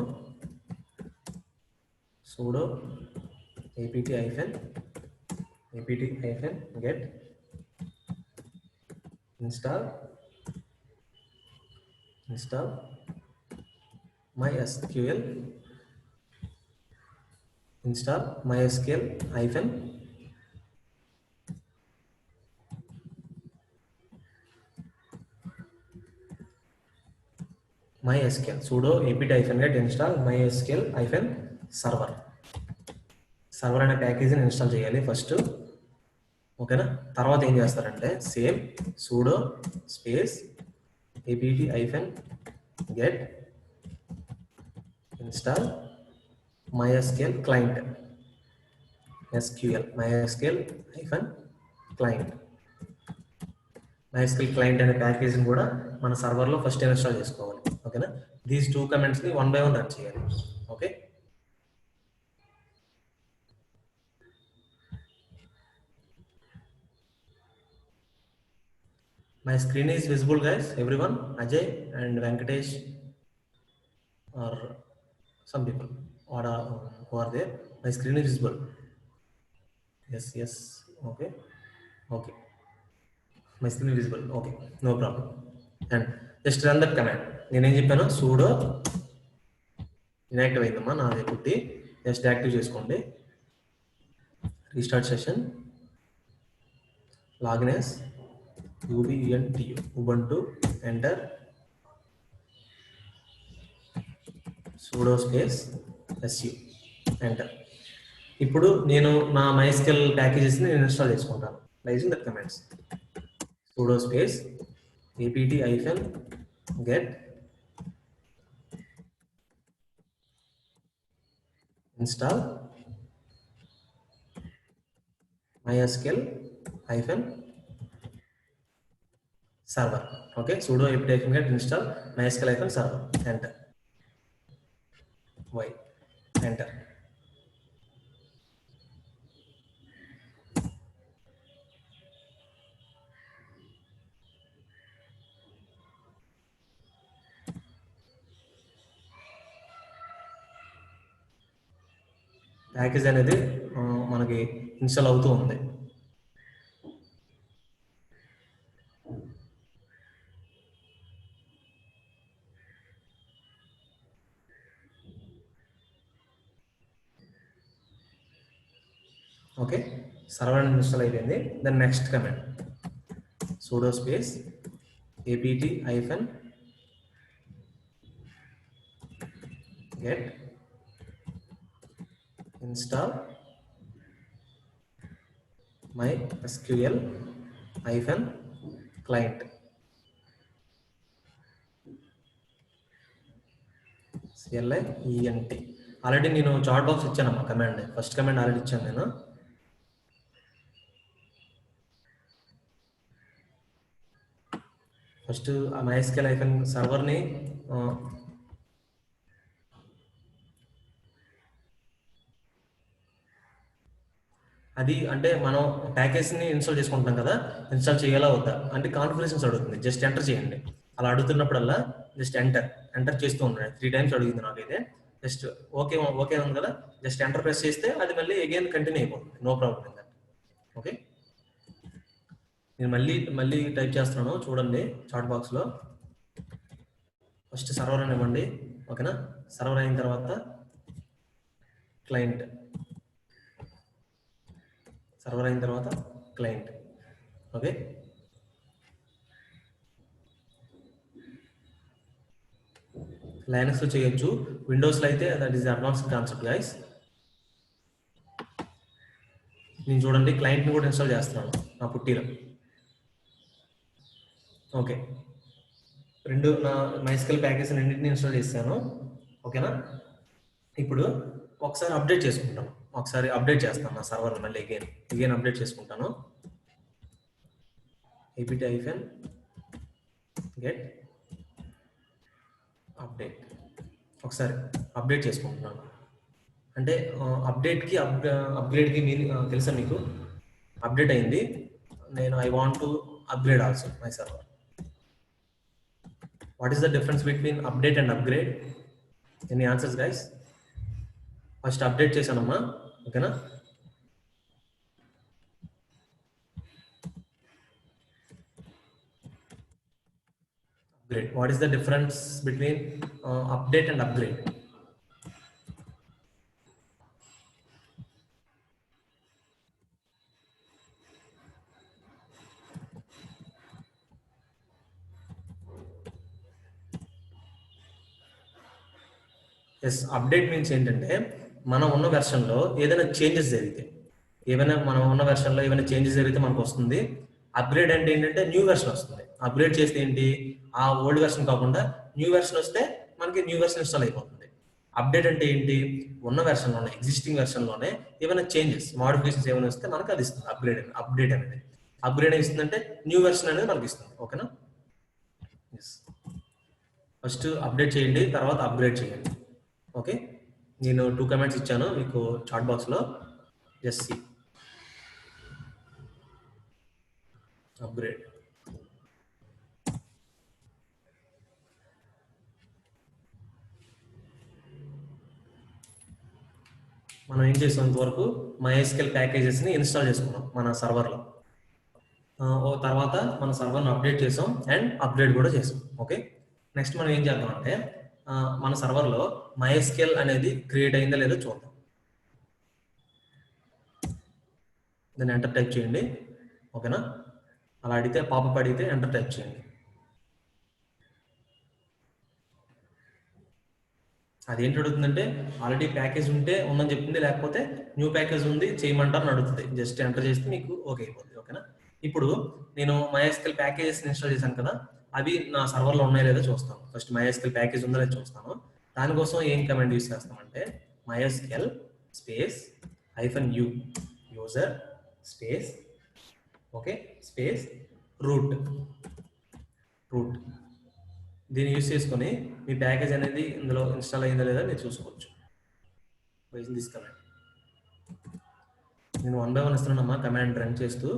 sudo apt-get install MySQL sudo apt-get install MySQL server అనే ప్యాకేజీని install చేయాలి first. ఓకేనా? తర్వాత ఏం చేస్తారంటే same sudo space apt-get install MySQL client, MySQL client అనే ప్యాకేజీని కూడా మన సర్వర్లో ఫస్ట్ ఇన్స్టాల్ చేసుకోవాలి. ఓకేనా? దీస్ 2 కమెంట్స్ని 1 by 1 రన్ చేయాలి. Okay, my screen is visible, guys. Everyone, Ajay and Venkatesh or some people who are there, my screen is visible. Yes. Okay, my screen is visible. Okay, no problem. And just run that command. నేను ఏం చెప్పాను, sudo inactive అయిందమ్మా నాది పుట్టి, just active చేసుకోండి. Restart session, login as ubuntu, enter sudo space su, enter. ఇప్పుడు నేను నా MySQL ప్యాకేజెస్ని నేను ఇన్స్టాల్ చేసుకుంటాను by using that commands. sudo space apt-get install MySQL server. Okay, sudo apt-get install MySQL server, enter. Y, enter. Package అనేది మనకి install అవుతూ ఉంది. Okay, server install అయిపోయింది. Then next command sudo space apt hyphen get install MySQL hyphen client CLIENT. Already నేను chat box ఇచ్చానమ్మా command, first command already ఇచ్చాను నేను. First ఆ MySQL hyphen సర్వర్ని అది అంటే మనం ప్యాకేజ్ని ఇన్స్టాల్ చేసుకుంటాం కదా, ఇన్స్టాల్ చేయాలా వద్దా అంటే కాన్ఫిగరేషన్స్ అడుగుతుంది. జస్ట్ ఎంటర్ చేయండి. అలా అడుగుతున్నప్పుడల్లా జస్ట్ ఎంటర్ చేస్తూ ఉండండి. 3 times అడుగుతుంది నాకైతే. జస్ట్ ఓకే ఓకే ఉంది కదా, జస్ట్ ఎంటర్ ప్రెస్ చేస్తే అది మళ్ళీ అగైన్ కంటిన్యూ అయిపోతుంది. నో ప్రాబ్లం ఇంకా. ఓకే, నేను మళ్ళీ టైప్ చేస్తున్నాను చూడండి చాట్ బాక్స్లో. ఫస్ట్ సర్వర్ అని ఇవ్వండి. ఓకేనా, సర్వర్ అయిన తర్వాత క్లయింట్, సర్వర్ అయిన తర్వాత క్లయింట్. ఓకే, లైనక్స్లో చేయొచ్చు, విండోస్లో అయితే that is advanced concept guys. నేను చూడండి క్లయింట్ని కూడా ఇన్స్టాల్ చేస్తున్నాను నా పుట్టిలో. ఓకే, నా MySQL ప్యాకేజ్ రెండింటిని ఇన్స్టాల్ చేశాను. ఓకేనా, ఇప్పుడు ఒకసారి అప్డేట్ చేసుకుంటాను. ఒకసారి అప్డేట్ చేస్తాను నా సర్వర్ని మళ్ళీ అగైన్ అప్డేట్ చేసుకుంటాను. apt hyphen get update. ఒకసారి అప్డేట్ చేసుకుంటున్నాను. అంటే అప్గ్రేడ్కి మీనింగ్ తెలుసా మీకు? అప్డేట్ అయింది, నేను I want to upgrade also my server. What is the difference between update and upgrade? Any answers guys? First update చేశానమ్మా. ఓకేనా, upgrade. What is the difference between update and upgrade? Yes, update means ఏంటంటే మనం ఉన్న వెర్షన్లో ఏదైనా changes జరిగితే, మనం ఉన్న వెర్షన్లో ఏమైనా చేంజెస్ జరిగితే మనకు వస్తుంది. అప్గ్రేడ్ అంటే ఏంటంటే న్యూ వెర్షన్ వస్తుంది. అప్గ్రేడ్ చేస్తే ఏంటి, ఆ ఓల్డ్ వెర్షన్ కాకుండా న్యూ వెర్షన్ వస్తే మనకి న్యూ వెర్షన్ ఇన్స్టాల్ అయిపోతుంది. అప్డేట్ అంటే ఏంటి, ఉన్న వెర్షన్లోనే ఎగ్జిస్టింగ్ వెర్షన్లోనే ఏమైనా చేంజెస్ మాడిఫికేషన్స్ ఏమైనా వస్తే మనకు అది ఇస్తుంది అప్డేట్ అనేది. అప్గ్రేడ్ ఇస్తుందంటే న్యూ వెర్షన్ అనేది మనకి ఇస్తుంది. ఓకేనా, ఫస్ట్ అప్డేట్ చేయండి, తర్వాత అప్గ్రేడ్ చేయండి. ఓకే, నేను 2 కమెంట్స్ ఇచ్చాను మీకు చాట్ బాక్స్లో. Just see upgrade. మనం ఏం చేసినంత వరకు MySQL ప్యాకేజెస్ని ఇన్స్టాల్ చేసుకున్నాం మన సర్వర్లో. తర్వాత మన సర్వర్ని అప్డేట్ చేసాం అండ్ అప్గ్రేడ్ కూడా చేసాం. ఓకే, నెక్స్ట్ మనం ఏం చేద్దాం అంటే మన సర్వర్లో MySQL అనేది క్రియేట్ అయిందా లేదో చూద్దాం. దాన్ని ఎంటర్ టైప్ చేయండి. ఓకేనా, అలా అడిగితే పాపప్ అడిగితే ఎంటర్ టైప్ చేయండి. అదేంటి అడుగుతుందంటే ఆల్రెడీ ప్యాకేజ్ ఉంటే ఉందని చెప్తుంది, లేకపోతే న్యూ ప్యాకేజ్ ఉంది చేయమంటారు అని అడుగుతుంది. జస్ట్ ఎంటర్ చేస్తే మీకు ఓకే అయిపోతుంది. ఓకేనా, ఇప్పుడు నేను MySQL ప్యాకేజెస్ ఇన్స్టాల్ చేశాను కదా, అవి నా సర్వర్లో ఉన్నాయో లేదో చూస్తాను. ఫస్ట్ MySQL ప్యాకేజ్ ఉందో లేదో చూస్తాను. దానికోసం ఏం కమాండ్ యూస్ చేస్తామంటే MySQL space -u user space okay space root. దీన్ని యూస్ చేసుకొని మీ ప్యాకేజ్ అనేది ఇందులో ఇన్స్టాల్ అయిందో లేదా మీరు చూసుకోవచ్చు. తీసుకెళ్ళండి. నేను 1 by 1 ఇస్తున్నానమ్మా కమాండ్ రన్ చేస్తూ.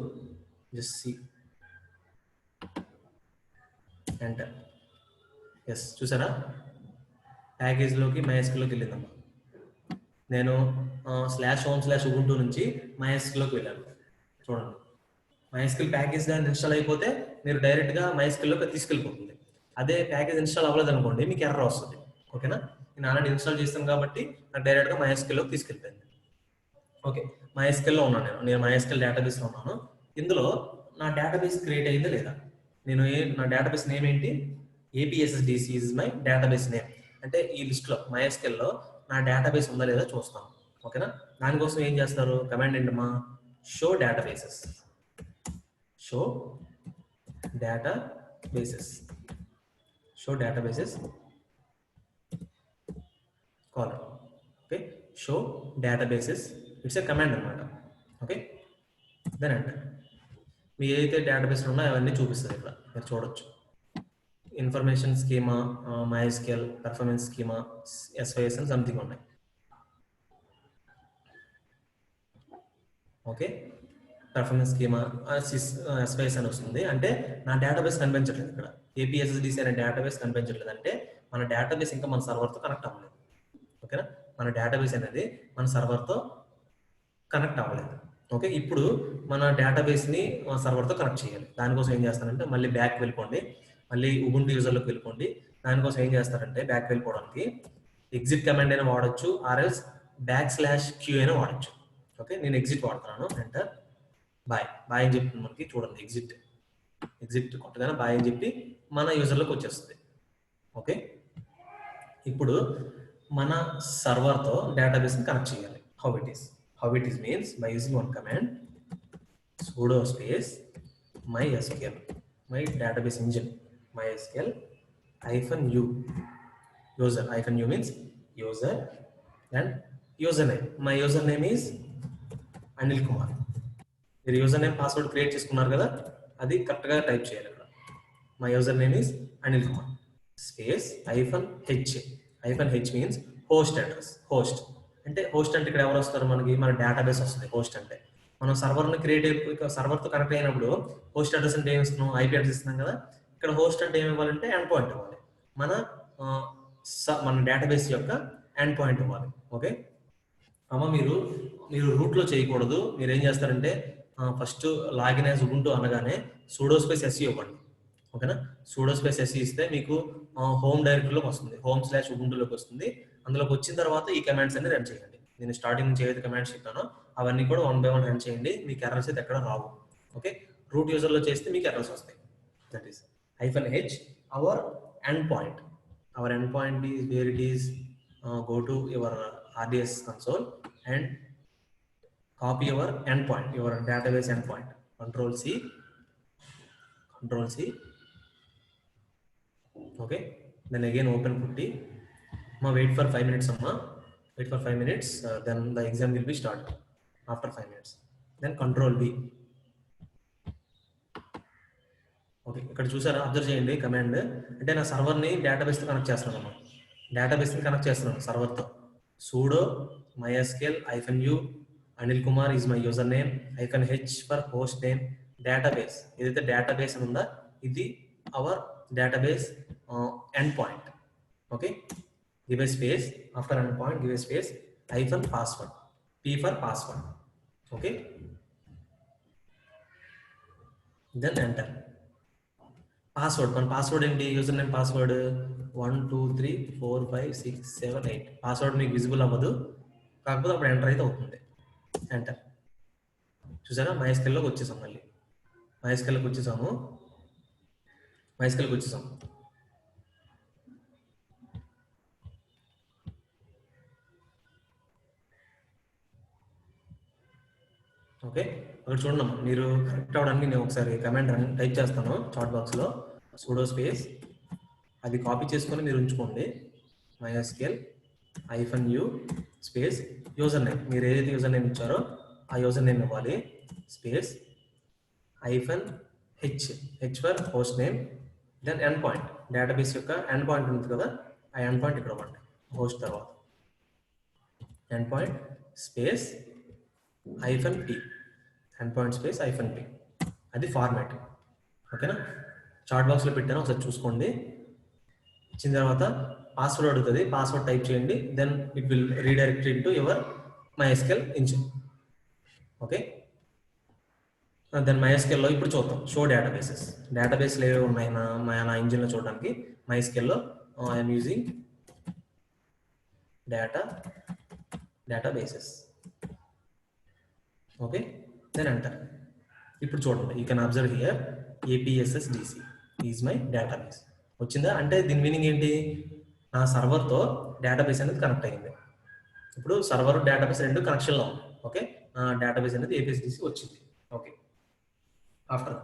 Just see enter. ఎస్, చూసారా ప్యాకేజ్లోకి MySQLలోకి వెళ్ళిందమ్మా. నేను /home/ubuntu నుంచి MySQLలోకి వెళ్ళాను. చూడండి, MySQL ప్యాకేజ్ దాన్ని ఇన్స్టాల్ అయిపోతే మీరు డైరెక్ట్గా MySQLలోకి తీసుకెళ్ళిపోతుంది. అదే ప్యాకేజ్ ఇన్స్టాల్ అవ్వలేదు అనుకోండి, మీకు ఎర్రర్ వస్తుంది. ఓకేనా, నేను ఆల్రెడీ ఇన్స్టాల్ చేస్తాను కాబట్టి నాకు డైరెక్ట్గా MySQLలోకి తీసుకెళ్ళిపోయింది. ఓకే, MySQL లో ఉన్నాను, నేను MySQL డేటాబేస్ లో ఉన్నాను. ఇందులో నా డేటాబేస్ క్రియేట్ అయిందా లేదా, నా డేటాబేస్ నేమ్ ఏంటి, APSSDC is my database name. అంటే ఈ లిస్ట్ లో MySQL లో నా డేటాబేస్ ఉందా లేదా చూస్తాను. ఓకేనా, దానికోసం ఏం చేస్తారు, కమాండ్ ఏంటమ్మా, show databases, show databases, show databases కాలర్. Okay, show databases, it's a command అనమాట. Okay, then enter. మీ ఏదైతే డేటాబేస్లు ఉన్నాయో అవన్నీ చూపిస్తుంది ఇక్కడ, మీరు చూడొచ్చు. Information schema, MySQL, performance schema, SYS అని సంథింగ్ ఉన్నాయి. ఓకే, పెర్ఫార్మెన్స్ స్కీమా, SYS అని వస్తుంది. అంటే నా డేటాబేస్ కనిపించట్లేదు ఇక్కడ, APSSDC అనే డేటాబేస్ కనిపించట్లేదు. అంటే మన డేటాబేస్ ఇంకా మన సర్వర్తో కనెక్ట్ అవ్వలేదు. ఓకేనా, మన డేటాబేస్ అనేది మన సర్వర్తో కనెక్ట్ అవ్వలేదు. ఓకే, ఇప్పుడు మన డేటాబేస్ని సర్వర్తో కనెక్ట్ చేయాలి. దానికోసం ఏం చేస్తానంటే మళ్ళీ బ్యాక్ వెళ్ళిపోండి, మళ్ళీ ఉబుంటూ యూజర్లోకి వెళ్ళిపోండి. దానికోసం ఏం చేస్తారంటే బ్యాక్ వెళ్ళిపోవడానికి ఎగ్జిట్ కమాండ్ అయినా వాడచ్చు, ఆర్ఎల్స్ /q అయినా వాడచ్చు. ఓకే, నేను ఎగ్జిట్ వాడుతున్నాను. ఎంటర్. బాయ్ అని చెప్తుంది మనకి, చూడండి ఎగ్జిట్ కొట్టగానే బాయ్ అని చెప్పి మన యూజర్లోకి వచ్చేస్తుంది. ఓకే, ఇప్పుడు మన సర్వర్తో డేటాబేస్ని కనెక్ట్ చేయాలి. How it is means by using one command sudo space MySQL, my database engine, MySQL -u, user -u means user and username. My username is Anil Kumar. మీరు user name password create చేసుకున్నారు కదా, అది కరెక్ట్గా type చేయాలి ఇక్కడ. My user name is Anil Kumar space -h means host address. Host అంటే ఇక్కడ ఎవరు వస్తారు, మనకి మన డేటాబేస్ వస్తుంది. హోస్ట్ అంటే మనం సర్వర్ని సర్వర్తో కనెక్ట్ అయినప్పుడు హోస్ట్ అడ్రస్ అంటే ఏమి ఇస్తున్నాం, IP అడ్రస్ ఇస్తున్నాం కదా. ఇక్కడ హోస్ట్ అంటే ఏమి ఇవ్వాలంటే ఎండ్ పాయింట్ ఇవ్వాలి, మన డేటాబేస్ యొక్క ఎండ్ పాయింట్ ఇవ్వాలి. ఓకే అమ్మ, మీరు రూట్లో చేయకూడదు. మీరు ఏం చేస్తారంటే ఫస్ట్ లాగిన్ యాజ్ ఉబుంటూ అనగానే sudo space SE ఇవ్వండి. ఓకేనా, sudo space SE ఇస్తే మీకు హోమ్ డైరెక్టరీలోకి వస్తుంది, home/ubuntuలోకి వస్తుంది. అందులోకి వచ్చిన తర్వాత ఈ కమాండ్స్ అన్ని రన్ చేయండి. నేను స్టార్టింగ్ నుంచి ఏదైతే కమాండ్స్ చెప్పానో అవన్నీ కూడా 1 by 1 రన్ చేయండి. మీకు ఎర్రర్స్ అయితే ఎక్కడ రావు. ఓకే, రూట్ యూజర్లో చేస్తే మీకు ఎర్రర్స్ వస్తాయి. That is -h our end point. Our end point is where it is, go to your RDS console and copy your endpoint, your database endpoint. Control C. Okay, then again open putty. Wait for 5 minutes, wait for 5 minutes, then the exam will be started after 5 minutes. Then Control V. Okay, ఇక్కడ చూసారా, observe చేయండి. Command అంటే నా సర్వర్ని డేటాబేస్తో connect చేస్తున్నాను, సర్వర్తో. sudo MySQL -u Anil Kumar is my username, -h for host name, database ఏదైతే database ఉందా ఇది our database end point. Okay, give a space after end point, give a space -password, P for password. Okay, then enter. Password, మన password ఏంటి, user name password 1 2 3 4 5 6 7 8. Password మీకు visible అవ్వదు, కాకపోతే అప్పుడు enter అయితే అవుతుంది. ఎంటర్. చూసారా, MySQLలోకి వచ్చేసాం. మళ్ళీ MySQLలోకి వచ్చేసాము. ఓకే, అక్కడ చూడండి, మీరు కరెక్ట్ అవడానికి నేను ఒకసారి కమాండ్ టైప్ చేస్తాను చాట్ బాక్స్లో. sudo space అది కాపీ చేసుకొని మీరు ఉంచుకోండి. MySQL -u space user name, మీరు ఏదైతే యూజర్ నేమ్ ఇచ్చారో ఆ యూజర్ నేమ్ ఇవ్వాలి. Space -h for host name, then end point, database యొక్క ఎండ్ పాయింట్ ఉంటుంది కదా, ఆ ఎండ్ పాయింట్ ఇక్కడ ఇవ్వండి. హోస్ట్ తర్వాత end point space -p, end point space -p. అది ఫార్మాట్. ఓకేనా, చాట్ బాక్స్లో పెట్టాను, ఒకసారి చూసుకోండి. ఇచ్చిన తర్వాత పాస్వర్డ్ అడుగుతుంది, పాస్వర్డ్ టైప్ చేయండి. Then it will redirect in to your MySQL engine. Okay, then MySQLలో ఇప్పుడు చూద్దాం షో డేటాబేస్లు ఏవి ఉన్నాయి నా ఇంజిన్లో చూడడానికి. MySQLలో I'm using databases. Okay, then enter. ఇప్పుడు చూడండి, you can observe here APSSDC is my database. వచ్చిందా? అంటే దీని మీనింగ్ ఏంటి? నా సర్వర్తో డేటాబేస్ అనేది కనెక్ట్ అయ్యింది. ఇప్పుడు సర్వర్ డేటాబేస్ రెండు కనెక్షన్లో ఉంది. ఓకే, డేటాబేస్ అనేది ఏపీఎస్డిసి వచ్చింది. ఓకే, ఆఫ్టర్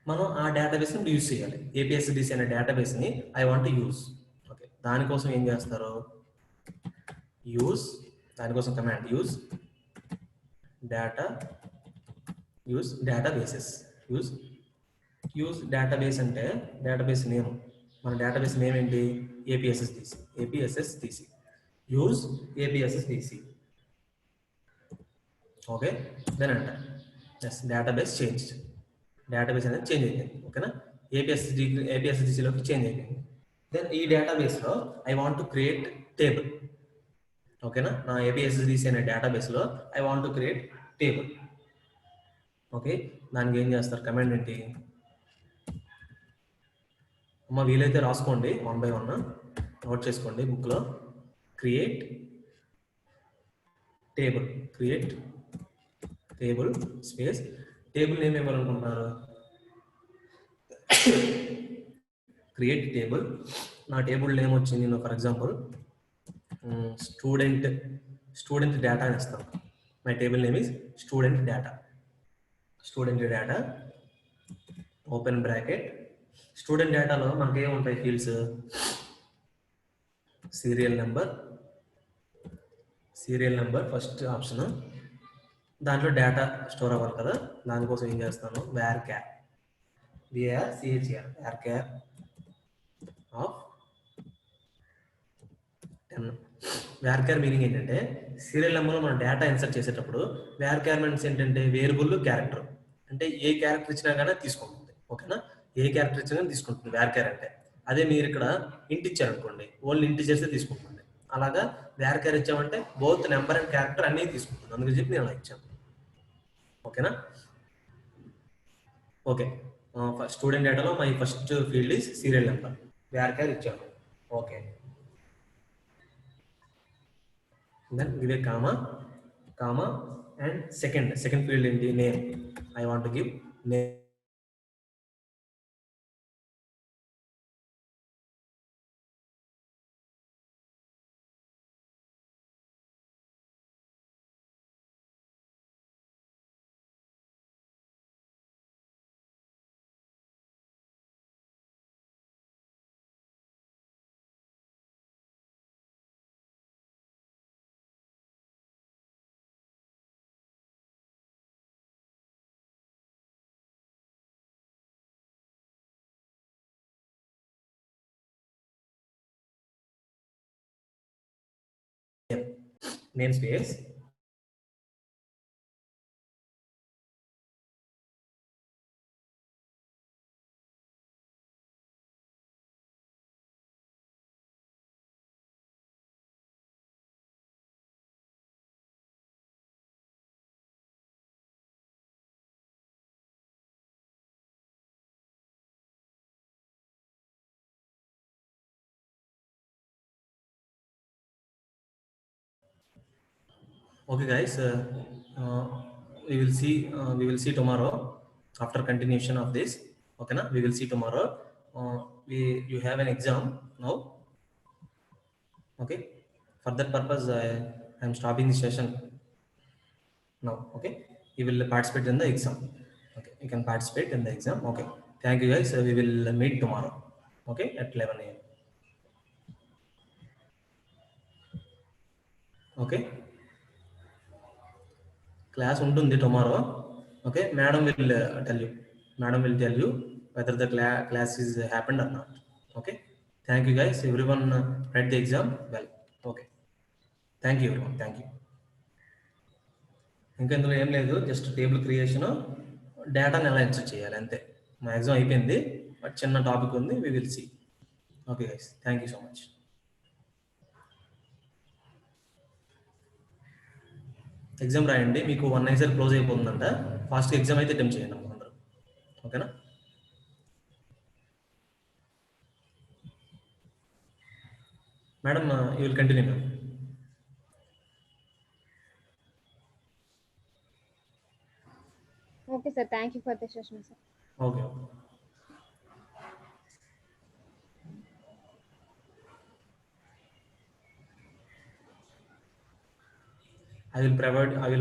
మనం ఆ డేటాబేస్ని యూజ్ చేయాలి. ఏపీఎస్డిసి అనే డేటాబేస్ని ఐ వాంట్ యూజ్. ఓకే, దానికోసం ఏం చేస్తారు? యూజ్, దానికోసం command use data, use databases. Use database అంటే డేటాబేస్ నేమ్. మన డేటాబేస్ నేమ్ ఏంటి? APSSDC. Use APSSDC. Okay, then అంటారు ఎస్, డేటాబేస్ చేంజ్. డేటాబేస్ అనేది చేంజ్ అయిపోయింది. ఓకేనా, ఏపీఎస్డిసిలోకి చేంజ్ అయిపోయింది. దెన్ ఈ డేటాబేస్లో I want to create table. ఓకేనా, నా ఏపీఎస్డిసి అనే డేటాబేస్లో I want to create table. Okay, దానికి ఏం చేస్తారు? కమాండ్ ఏంటి? అమ్మ వీలైతే రాసుకోండి, 1 by 1 నోట్ చేసుకోండి బుక్లో. Create table, create table space table name ఏమనుకుంటున్నారు? Create table. నా టేబుల్ నేమ్ వచ్చింది, నేను ఫర్ ఎగ్జాంపుల్ స్టూడెంట్ డేటా అని ఇస్తాను. My table name is student data open bracket. Student డేటాలో మనకి ఏముంటాయి fields? Serial number first option. దాంట్లో డేటా స్టోర్ అవ్వాలి కదా, దానికోసం ఏం చేస్తాను? varchar of 10. varchar మీనింగ్ ఏంటంటే సీరియల్ నెంబర్లో మనం డేటా ఇన్సర్ట్ చేసేటప్పుడు varchar మీన్స్ ఏంటంటే వేరియబుల్ క్యారెక్టర్. అంటే ఏ క్యారెక్టర్ ఇచ్చినా కానీ తీసుకుంటుంది. ఓకేనా, ఏ క్యారెక్టర్ ఇచ్చినా కానీ తీసుకుంటుంది varchar అంటే. అదే మీరు ఇక్కడ ఇంట్ ఇచ్చారనుకోండి, ఓన్లీ ఇంట్ చేస్తే తీసుకుంటుంది. అలాగా varchar ఇచ్చామంటే బోత్ నెంబర్ అండ్ క్యారెక్టర్ అన్నీ తీసుకుంటుంది. అందుకని చెప్పి నేను అలా ఇచ్చాను. ఓకేనా, ఓకే. స్టూడెంట్ డేటాలో my first field is serial number, varchar ఇచ్చాను. Okay, then give a comma and second field in the name. I want to give name. Namespace. Okay guys, we will see tomorrow after continuation of this. Okay na, we will see tomorrow. You have an exam now. Okay, for that purpose I am stopping the session now. Okay, you will participate in the exam. Okay, you can participate in the exam. Okay, thank you guys. We will meet tomorrow. Okay, at 11 a.m. Okay, class ఉంటుంది tomorrow. Okay, madam will tell you whether the class is happened or not. Okay, thank you guys. Everyone write the exam well. Okay, thank you everyone. Thank you. ఇంకా ఇందులో ఏం లేదు, just table creation, డేటాని ఎలా insert చేయాలి అంతే. మా exam అయిపోయింది, బట్ చిన్న టాపిక్ ఉంది, we will see. Okay guys, thank you so much. Exam రాయండి, మీకు 1 night క్లోజ్ అయిపోతుందంట. ఫాస్ట్గా ఎగ్జామ్ అయితే అటెంప్ట్ చేయండి అందరూ. ఓకేనా, madam you will continue ma'am. Okay, sir. Thank you for the session, sir. Okay. I will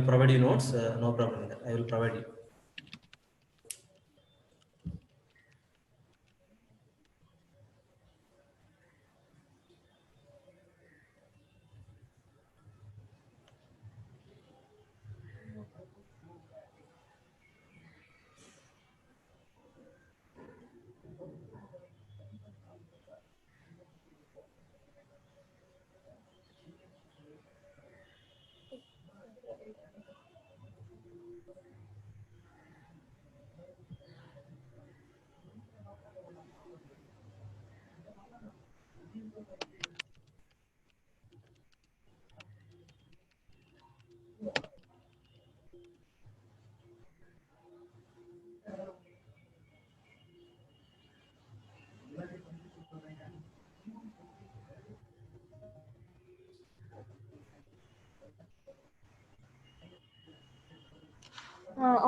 provide you notes. No problem with that. I will provide you.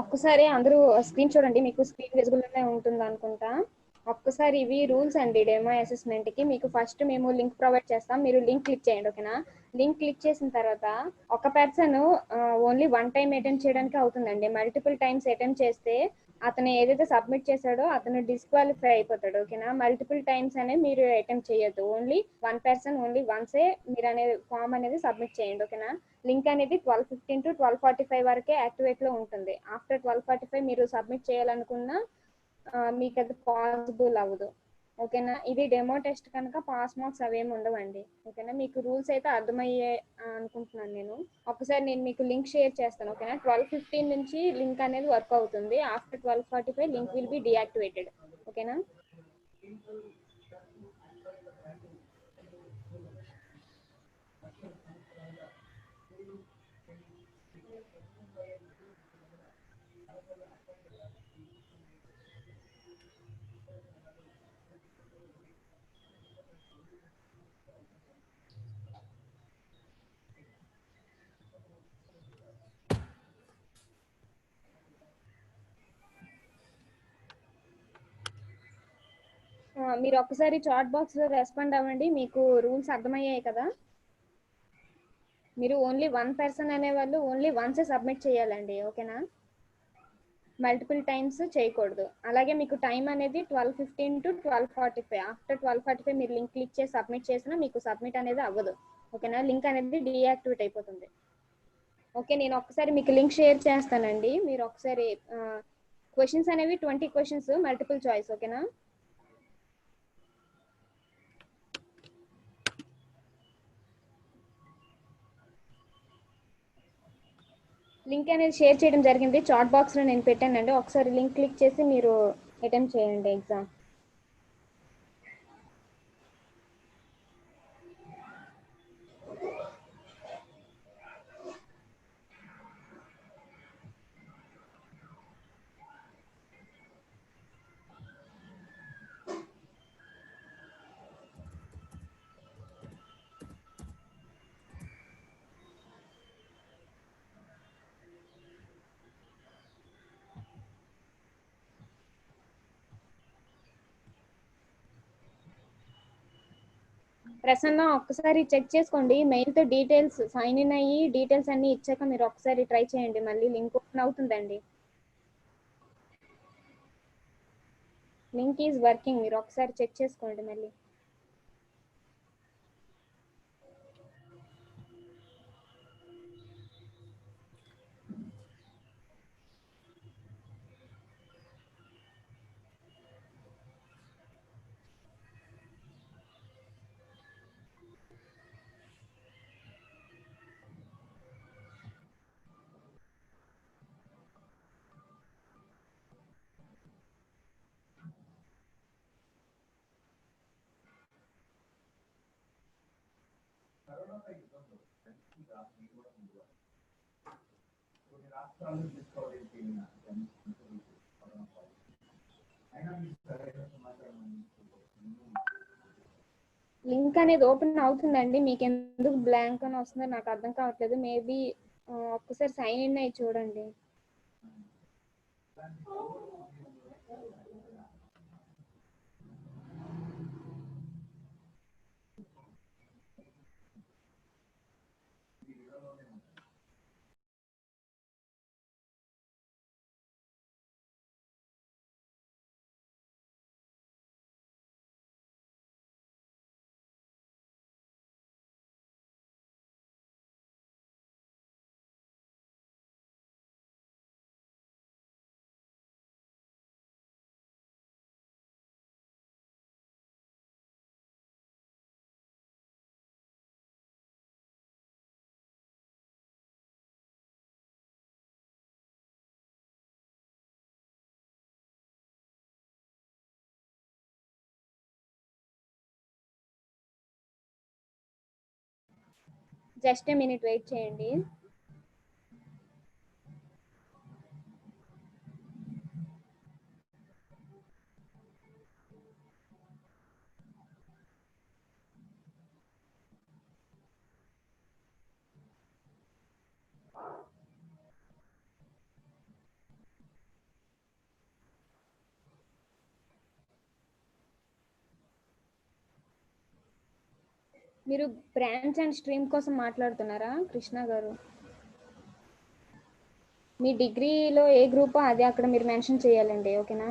ఒక్కసారి అందరూ screen చూడండి, మీకు screen visible గానే ఉంటుంది అనుకుంటా. ఒక్కసారి ఇవి రూల్స్ అండి డెమో అసెస్మెంట్ కి. మీకు ఫస్ట్ మేము లింక్ ప్రొవైడ్ చేస్తాం, మీరు లింక్ క్లిక్ చేయండి, ఓకేనా. లింక్ క్లిక్ చేసిన తర్వాత ఒక person only one time attempt చేయడానికి అవుతుందండి. మల్టిపుల్ టైమ్స్ అటెంప్ట్ చేస్తే అతను ఏదైతే సబ్మిట్ చేశాడో అతను డిస్క్వాలిఫై అయిపోతాడు, ఓకేనా. మల్టిపుల్ టైమ్స్ అనేది మీరు అటెంప్ట్ చేయొద్దు, ఓన్లీ వన్ పర్సన్ ఓన్లీ వన్సే మీరు అనేది ఫామ్ అనేది సబ్మిట్ చేయండి, ఓకేనా. లింక్ అనేది 12:15 to 12:45 వరకే యాక్టివేట్ లో ఉంటుంది. ఆఫ్టర్ 12:45 మీరు సబ్మిట్ చేయాలనుకున్నా మీకు అది పాసిబుల్ అవ్వదు, ఓకేనా. ఇది డెమో టెస్ట్ కనుక పాస్ మార్క్స్ అవేమి ఉండవండి, ఓకేనా. మీకు రూల్స్ అయితే అర్థమయ్యే అనుకుంటున్నాను నేను. ఒకసారి నేను మీకు లింక్ షేర్ చేస్తాను, ఓకేనా. 12:15 నుంచి లింక్ అనేది వర్క్ అవుతుంది. After 12:45 link will be deactivated, ఓకేనా. మీరు ఒక్కసారి చాట్ బాక్స్ లో రెస్పాండ్ అవ్వండి. మీకు రూల్స్ అర్థమయ్యాయి కదా. మీరు ఓన్లీ వన్ పర్సన్ అనేవాళ్ళు ఓన్లీ వన్స్ సబ్మిట్ చేయాలండి, ఓకేనా. మల్టిపుల్ టైమ్స్ చేయకూడదు. అలాగే మీకు టైం అనేది 12:15 to 12:45. ఆఫ్టర్ 12:45 మీరు లింక్ క్లిక్ చేసి సబ్మిట్ చేసినా మీకు సబ్మిట్ అనేది అవ్వదు, ఓకేనా. లింక్ అనేది డీయాక్టివేట్ అయిపోతుంది. ఓకే, నేను ఒకసారి మీకు లింక్ షేర్ చేస్తానండి. మీరు ఒకసారి క్వశ్చన్స్ అనేవి 20 క్వశ్చన్స్ మల్టిపుల్ చాయిస్, ఓకేనా. లింక్ అనేది షేర్ చేయడం జరిగింది, చాట్ బాక్స్ లో నేను పెట్టానండి. ఒకసారి లింక్ క్లిక్ చేసి మీరు అటెంప్ట్ చేయండి ఎగ్జామ్. ప్రసన్న ఒక్కసారి చెక్ చేసుకోండి, మెయిల్ తో డీటెయిల్స్ సైన్ ఇన్ అయ్యి డీటెయిల్స్ అన్ని ఇచ్చాక మీరు ఒకసారి ట్రై చేయండి, మళ్ళీ లింక్ ఓపెన్ అవుతుందండి. లింక్ ఈజ్ వర్కింగ్, మీరు ఒకసారి చెక్ చేసుకోండి మళ్ళీ. లింక్ అనేది ఓపెన్ అవుతుందండి, మీకు ఎందుకు బ్లాంక్ అని వస్తుందో నాకు అర్థం కావట్లేదు. మేబీ ఒక్కసారి సైన్ ఇన్ అయ్యి చూడండి. జస్ట్ ఏ మినిట్ వెయిట్ చేయండి. మీరు బ్రాంచ్ అండ్ స్ట్రీమ్ కోసం మాట్లాడుతున్నారా కృష్ణ గారు? మీ డిగ్రీలో ఏ గ్రూపో అది అక్కడ మీరు మెన్షన్ చేయాలండి, ఓకేనా?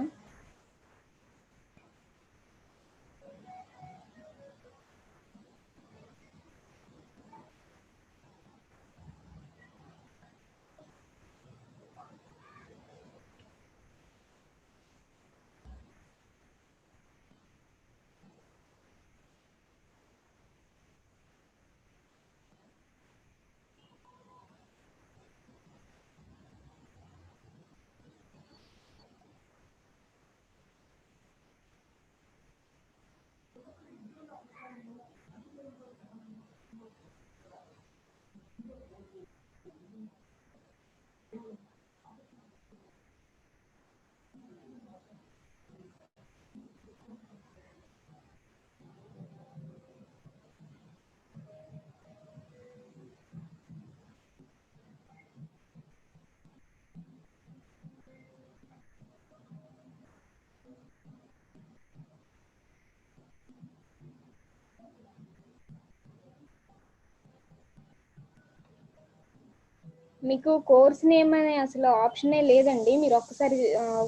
మీకు కోర్స్ నేమ్ అనే అసలు ఆప్షనే లేదండి. మీరు ఒక్కసారి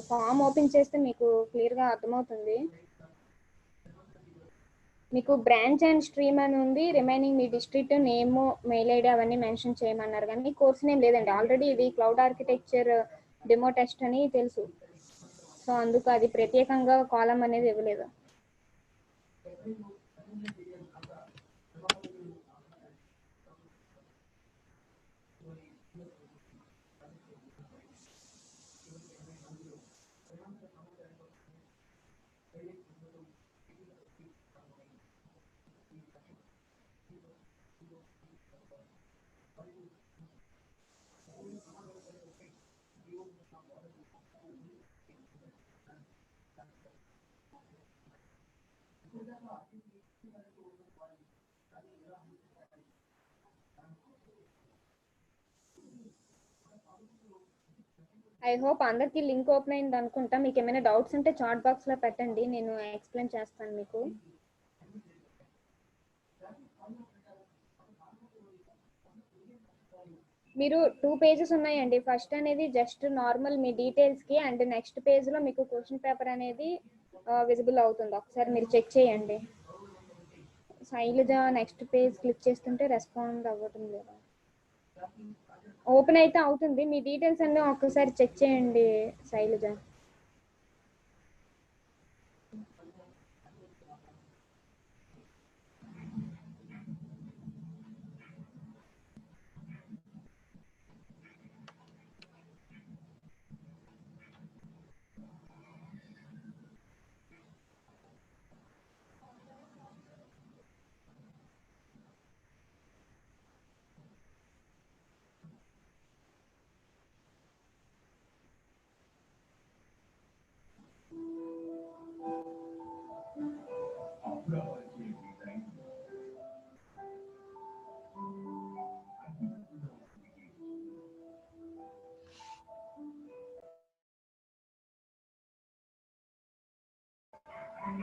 ఫామ్ ఓపెన్ చేస్తే మీకు క్లియర్గా అర్థమవుతుంది. మీకు బ్రాంచ్ అండ్ స్ట్రీమ్ అని ఉంది, రిమైనింగ్ మీ డిస్ట్రిక్ట్ నేమ్, మెయిల్ ఐడి అవన్నీ మెన్షన్ చేయమన్నారు, కానీ కోర్స్ నేమ్ లేదండి. ఆల్రెడీ ఇది క్లౌడ్ ఆర్కిటెక్చర్ డెమో టెస్ట్ అని తెలుసు, సో అందుకు అది ప్రత్యేకంగా కాలం అనేది ఇవ్వలేదు. ఐ హోప్ అందరికీ లింక్ ఓపెన్ అయింది అనుకుంటా. మీకు ఏమైనా డౌట్స్ ఉంటే చాట్ బాక్స్లో పెట్టండి, నేను ఎక్స్ప్లెయిన్ చేస్తాను మీకు. మీరు 2 పేజెస్ ఉన్నాయండి. ఫస్ట్ అనేది జస్ట్ నార్మల్ మీ డీటెయిల్స్కి, అండ్ నెక్స్ట్ పేజ్లో మీకు క్వశ్చన్ పేపర్ అనేది విజిబుల్ అవుతుంది. ఒకసారి మీరు చెక్ చేయండి. శైలజ నెక్స్ట్ పేజ్ క్లిక్ చేస్తుంటే రెస్పాండ్ అవ్వటం లేదు. ఓపెన్ అయితే అవుతుంది. మీ డీటెయిల్స్ అన్నీ ఒక్కసారి చెక్ చేయండి శైలజ.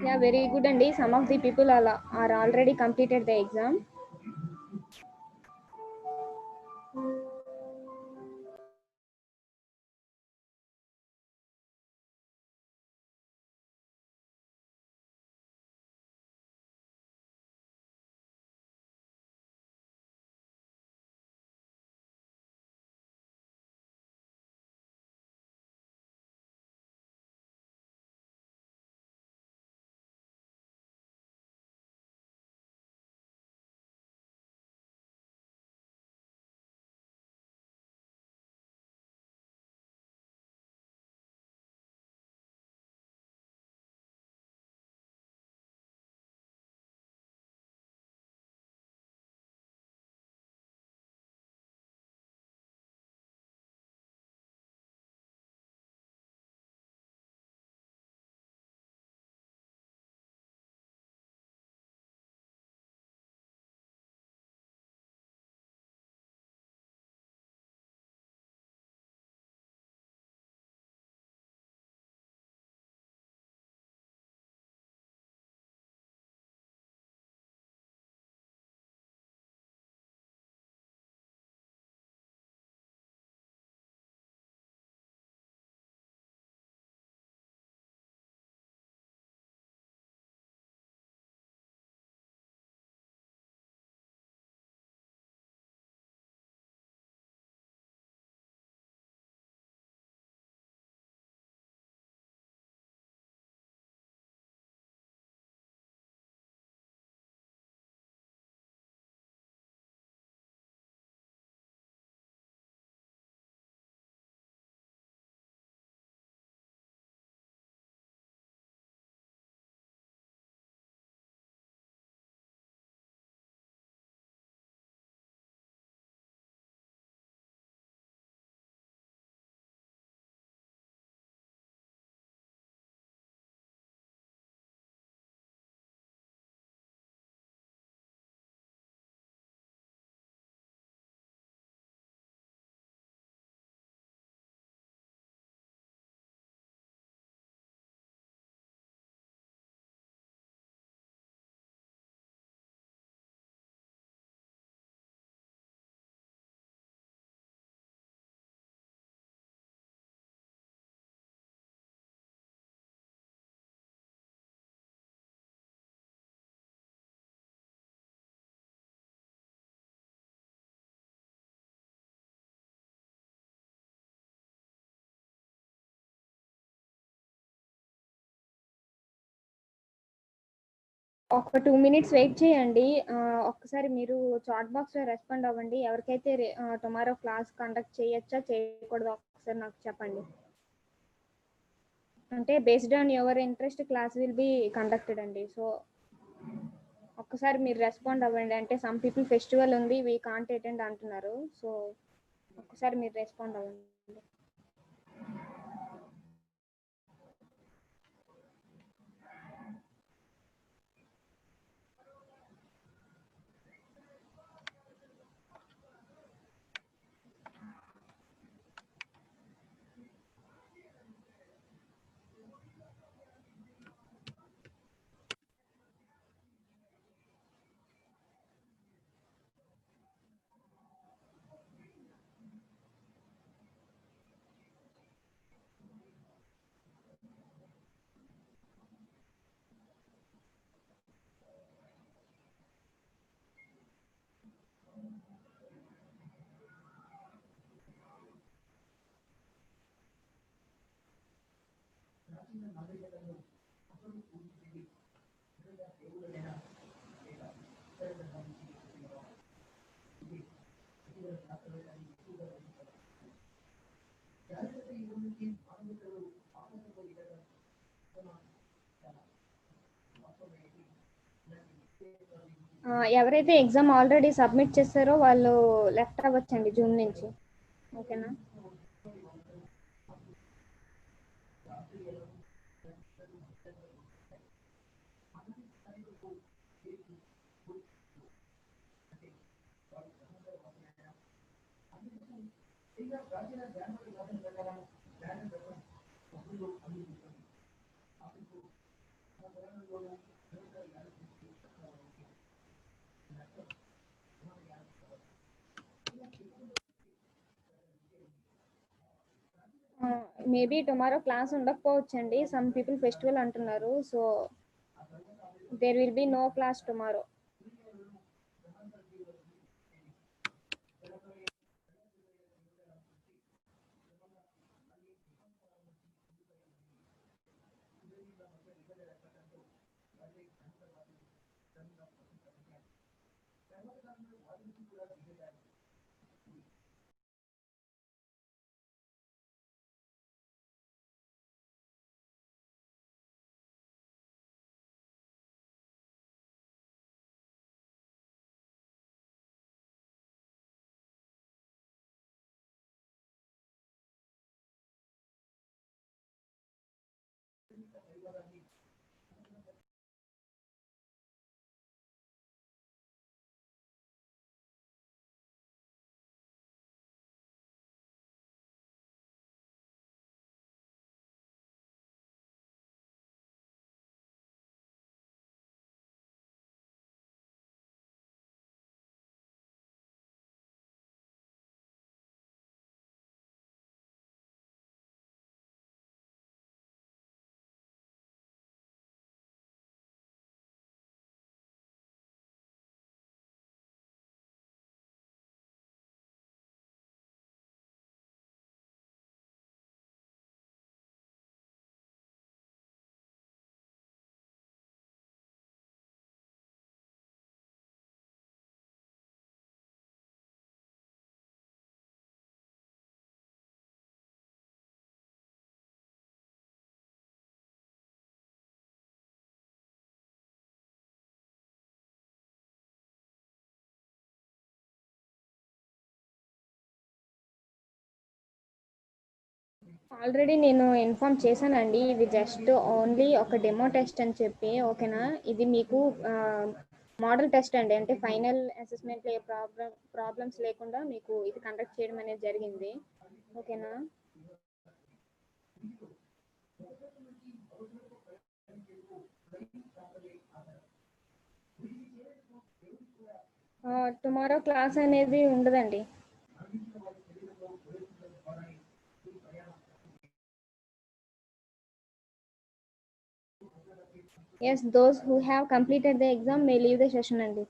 Yeah, very good అండి. Some of the people are already completed the exam. ఒక 2 మినిట్స్ వెయిట్ చేయండి. ఒక్కసారి మీరు చాట్ బాక్స్‌లో రెస్పాండ్ అవ్వండి. ఎవరికైతే టుమారో క్లాస్ కండక్ట్ చేయొచ్చా? చేయకూడదా? ఒకసారి నాకు చెప్పండి. అంటే based on your interest class will be conducted అండి. సో, ఒక్కసారి మీరు రెస్పాండ్ అవ్వండి. అంటే సమ్ పీపుల్ ఫెస్టివల్ ఉంది. వి కాంట్ అటెండ్ అంటున్నారు. సో, ఒక్కసారి మీరు రెస్పాండ్ అవ్వండి. ఎవరైతే ఎగ్జామ్ ఆల్రెడీ సబ్మిట్ చేశారో వాళ్ళు లెఫ్ట్ అవ్వచ్చండి జూమ్ నుంచి. ఓకేనా? మేబీ టుమారో క్లాస్ ఉండకపోవచ్చండి. సమ్ పీపుల్ ఫెస్టివల్ అంటున్నారు. So there will be no class tomorrow. Already నేను ఇన్ఫార్మ్ చేశానండి. ఇది జస్ట్ ఓన్లీ ఒక డెమో టెస్ట్ అని చెప్పి, ఓకేనా. ఇది మీకు మోడల్ టెస్ట్ అండి. అంటే ఫైనల్ అసెస్మెంట్లో ఏ ప్రాబ్లమ్స్ లేకుండా మీకు ఇది కండక్ట్ చేయడం అనేది జరిగింది, ఓకేనా. టుమారో క్లాస్ అనేది ఉండదండి. Yes, those who have completed the exam may leave the session అండి.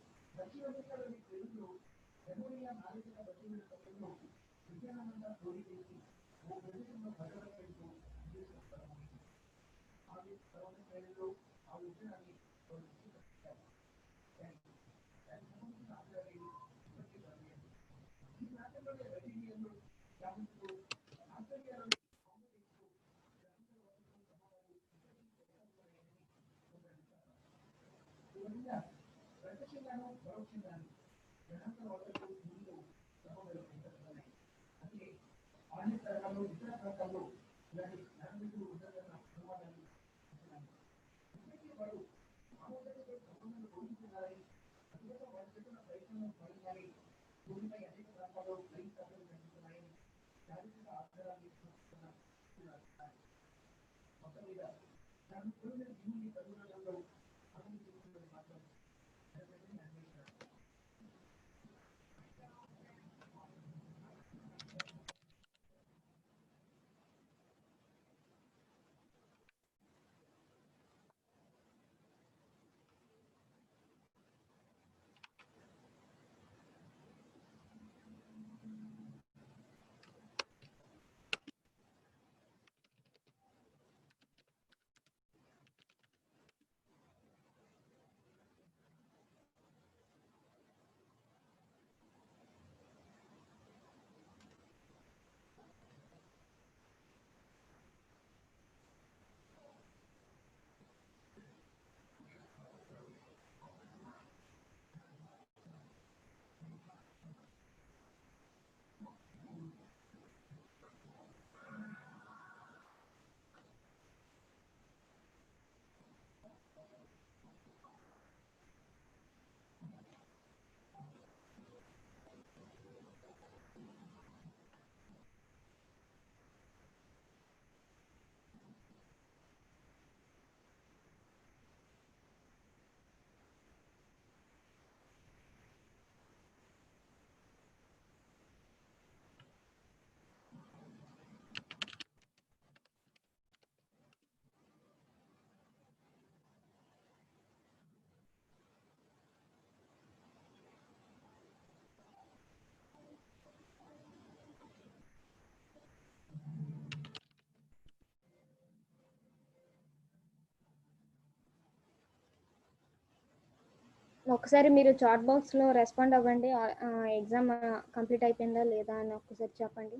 ఒకసారి మీరు చాట్ బాక్స్లో రెస్పాండ్ అవ్వండి. ఎగ్జామ్ కంప్లీట్ అయిపోయిందా లేదా అని ఒకసారి చెప్పండి.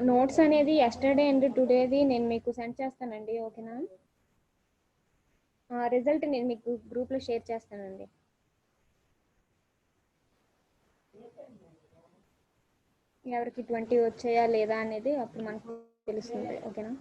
నోట్స్ అనేది ఎస్టర్డే అండ్ టుడేది నేను మీకు సెండ్ చేస్తానండి. ఓకేనా? రిజల్ట్ నేను మీకు గ్రూప్లో షేర్ చేస్తానండి. ఎవరికి 20 వచ్చాయా లేదా అనేది అప్పుడు మనకు తెలుస్తుంది. ఓకేనా?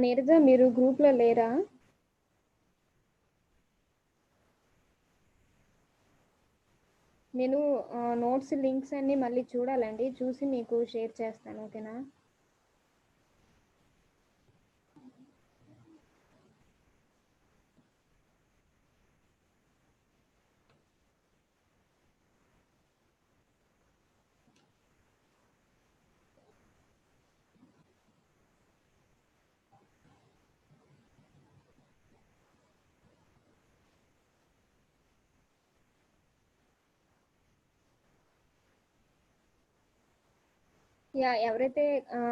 నీరజ, మీరు గ్రూప్లో లేరా? నేను నోట్స్ లింక్స్ అన్ని మళ్ళీ చూడాలండి, చూసి మీకు షేర్ చేస్తాను. ఓకేనా? ఎవరైతే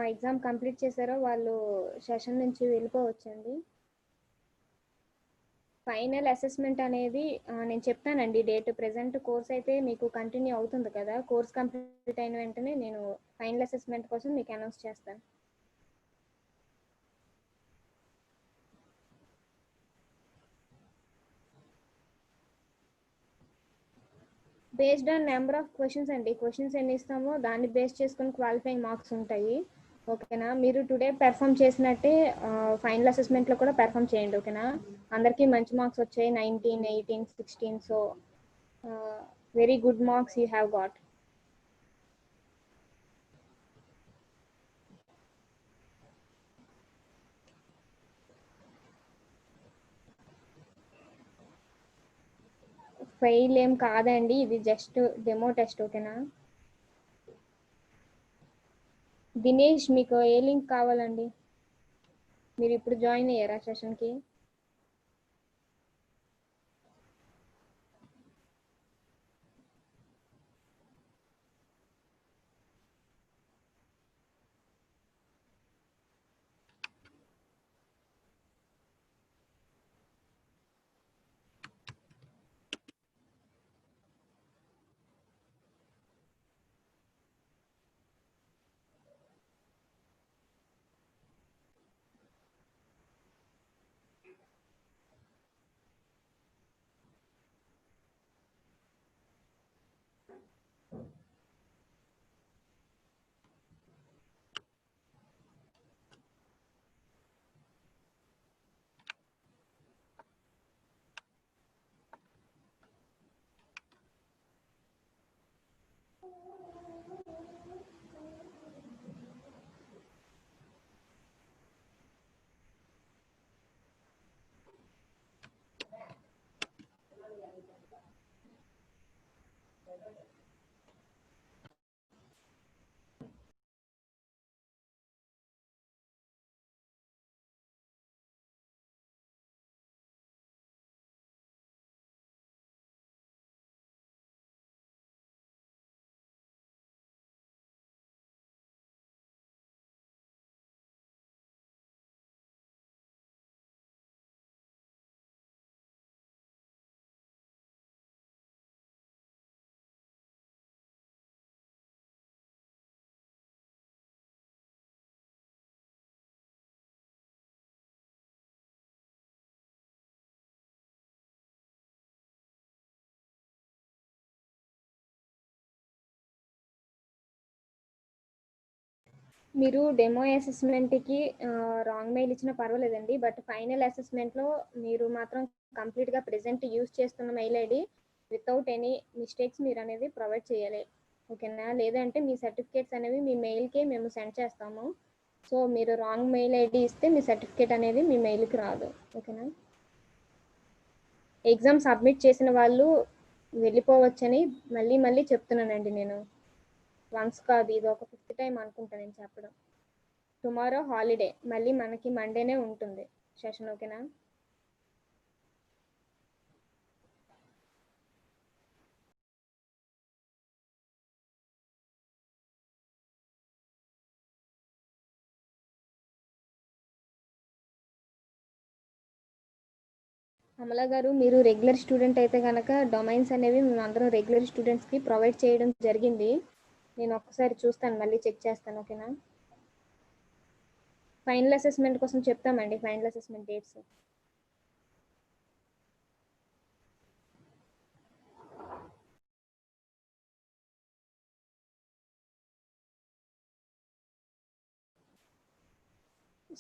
ఎగ్జామ్ కంప్లీట్ చేశారో వాళ్ళు సెషన్ నుంచి వెళ్ళిపోవచ్చండి. ఫైనల్ అసెస్మెంట్ అనేది నేను చెప్తానండి డేట్. ప్రెసెంట్ కోర్స్ అయితే మీకు కంటిన్యూ అవుతుంది కదా, కోర్స్ కంప్లీట్ అయిన వెంటనే నేను ఫైనల్ అసెస్మెంట్ కోసం మీకు అనౌన్స్ చేస్తాను. Based on number of questions అండి. క్వశ్చన్స్ ఎన్ని ఇస్తామో దాన్ని బేస్ చేసుకొని క్వాలిఫైయింగ్ మార్క్స్ ఉంటాయి. ఓకేనా, మీరు టుడే పెర్ఫామ్ చేసినట్టే ఫైనల్ అసెస్మెంట్లో కూడా పెర్ఫామ్ చేయండి. ఓకేనా, అందరికీ మంచి మార్క్స్ వచ్చాయి, 19, 18, 16. So very good marks you have got. Fail ఏం కాదండి, ఇది జస్ట్ డెమో టెస్ట్. ఓకేనా, దినేష్ మీకు ఏ లింక్ కావాలండి? మీరు ఇప్పుడు జాయిన్ అయ్యారా సెషన్కి? మీరు డెమో అసెస్మెంట్కి రాంగ్ మెయిల్ ఇచ్చినా పర్వాలేదండి, బట్ ఫైనల్ అసెస్మెంట్లో మీరు మాత్రం కంప్లీట్గా ప్రెజెంట్ యూస్ చేస్తున్న mail ID without any mistakes మీరు అనేది ప్రొవైడ్ చేయాలి. ఓకేనా, లేదంటే మీ సర్టిఫికేట్స్ అనేవి మీ మెయిల్కే మేము సెండ్ చేస్తాము. సో మీరు రాంగ్ మెయిల్ ఐడి ఇస్తే మీ సర్టిఫికేట్ అనేది మీ మెయిల్కి రాదు. ఓకేనా, ఎగ్జామ్ సబ్మిట్ చేసిన వాళ్ళు వెళ్ళిపోవచ్చని మళ్ళీ మళ్ళీ చెప్తున్నానండి నేను. వన్స్ కాదు, ఇది ఒక 5th టైం అనుకుంటా నేను చెప్పడం. టుమారో హాలిడే, మళ్ళీ మనకి మండేనే ఉంటుంది సెషన్. ఓకేనా, అమలా గారు మీరు రెగ్యులర్ స్టూడెంట్ అయితే కనుక డొమైన్స్ అనేవి మేము అందరం రెగ్యులర్ స్టూడెంట్స్కి ప్రొవైడ్ చేయడం జరిగింది. నేను ఒక్కసారి చూస్తాను, మళ్ళీ చెక్ చేస్తాను. ఓకేనా, ఫైనల్ అసెస్మెంట్ కోసం చెప్తామండి, final assessment dates.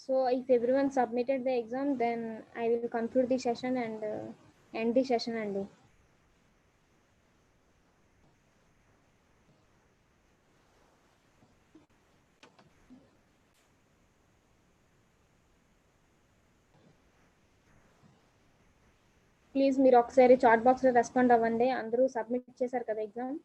So if everyone submitted the exam, then I will conclude the session and end the session అండి. ప్లీజ్ మీరు ఒకసారి చాట్ బాక్స్లో రెస్పాండ్ అవ్వండి. అందరూ సబ్మిట్ చేశారు కదా ఎగ్జామ్.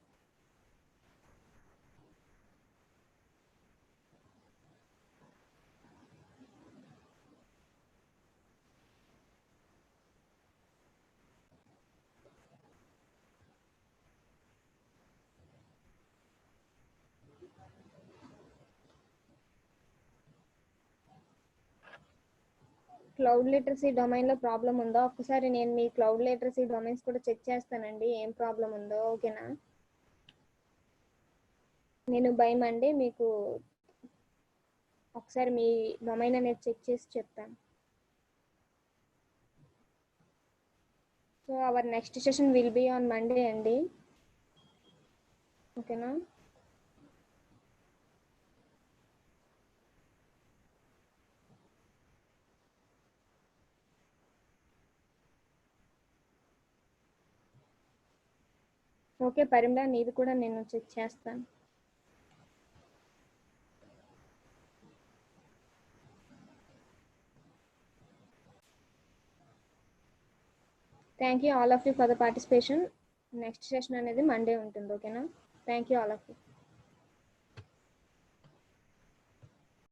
క్లౌడ్ లిటరసీ డొమైన్లో ప్రాబ్లం ఉందో ఒకసారి నేను మీ క్లౌడ్ లిటరసీ డొమైన్స్ కూడా చెక్ చేస్తానండి, ఏం ప్రాబ్లం ఉందో. ఓకేనా, నేను బై మండే మీకు ఒకసారి మీ డొమైన్ అనేది చెక్ చేసి చెప్తాను. So our next session will be on Monday అండి. ఓకేనా? ఓకే పరిమళ, నీది కూడా నేను చెక్ చేస్తాను. Thank you all of you for the participation. Next session అనేది మండే ఉంటుంది. ఓకేనా? Thank you all of you.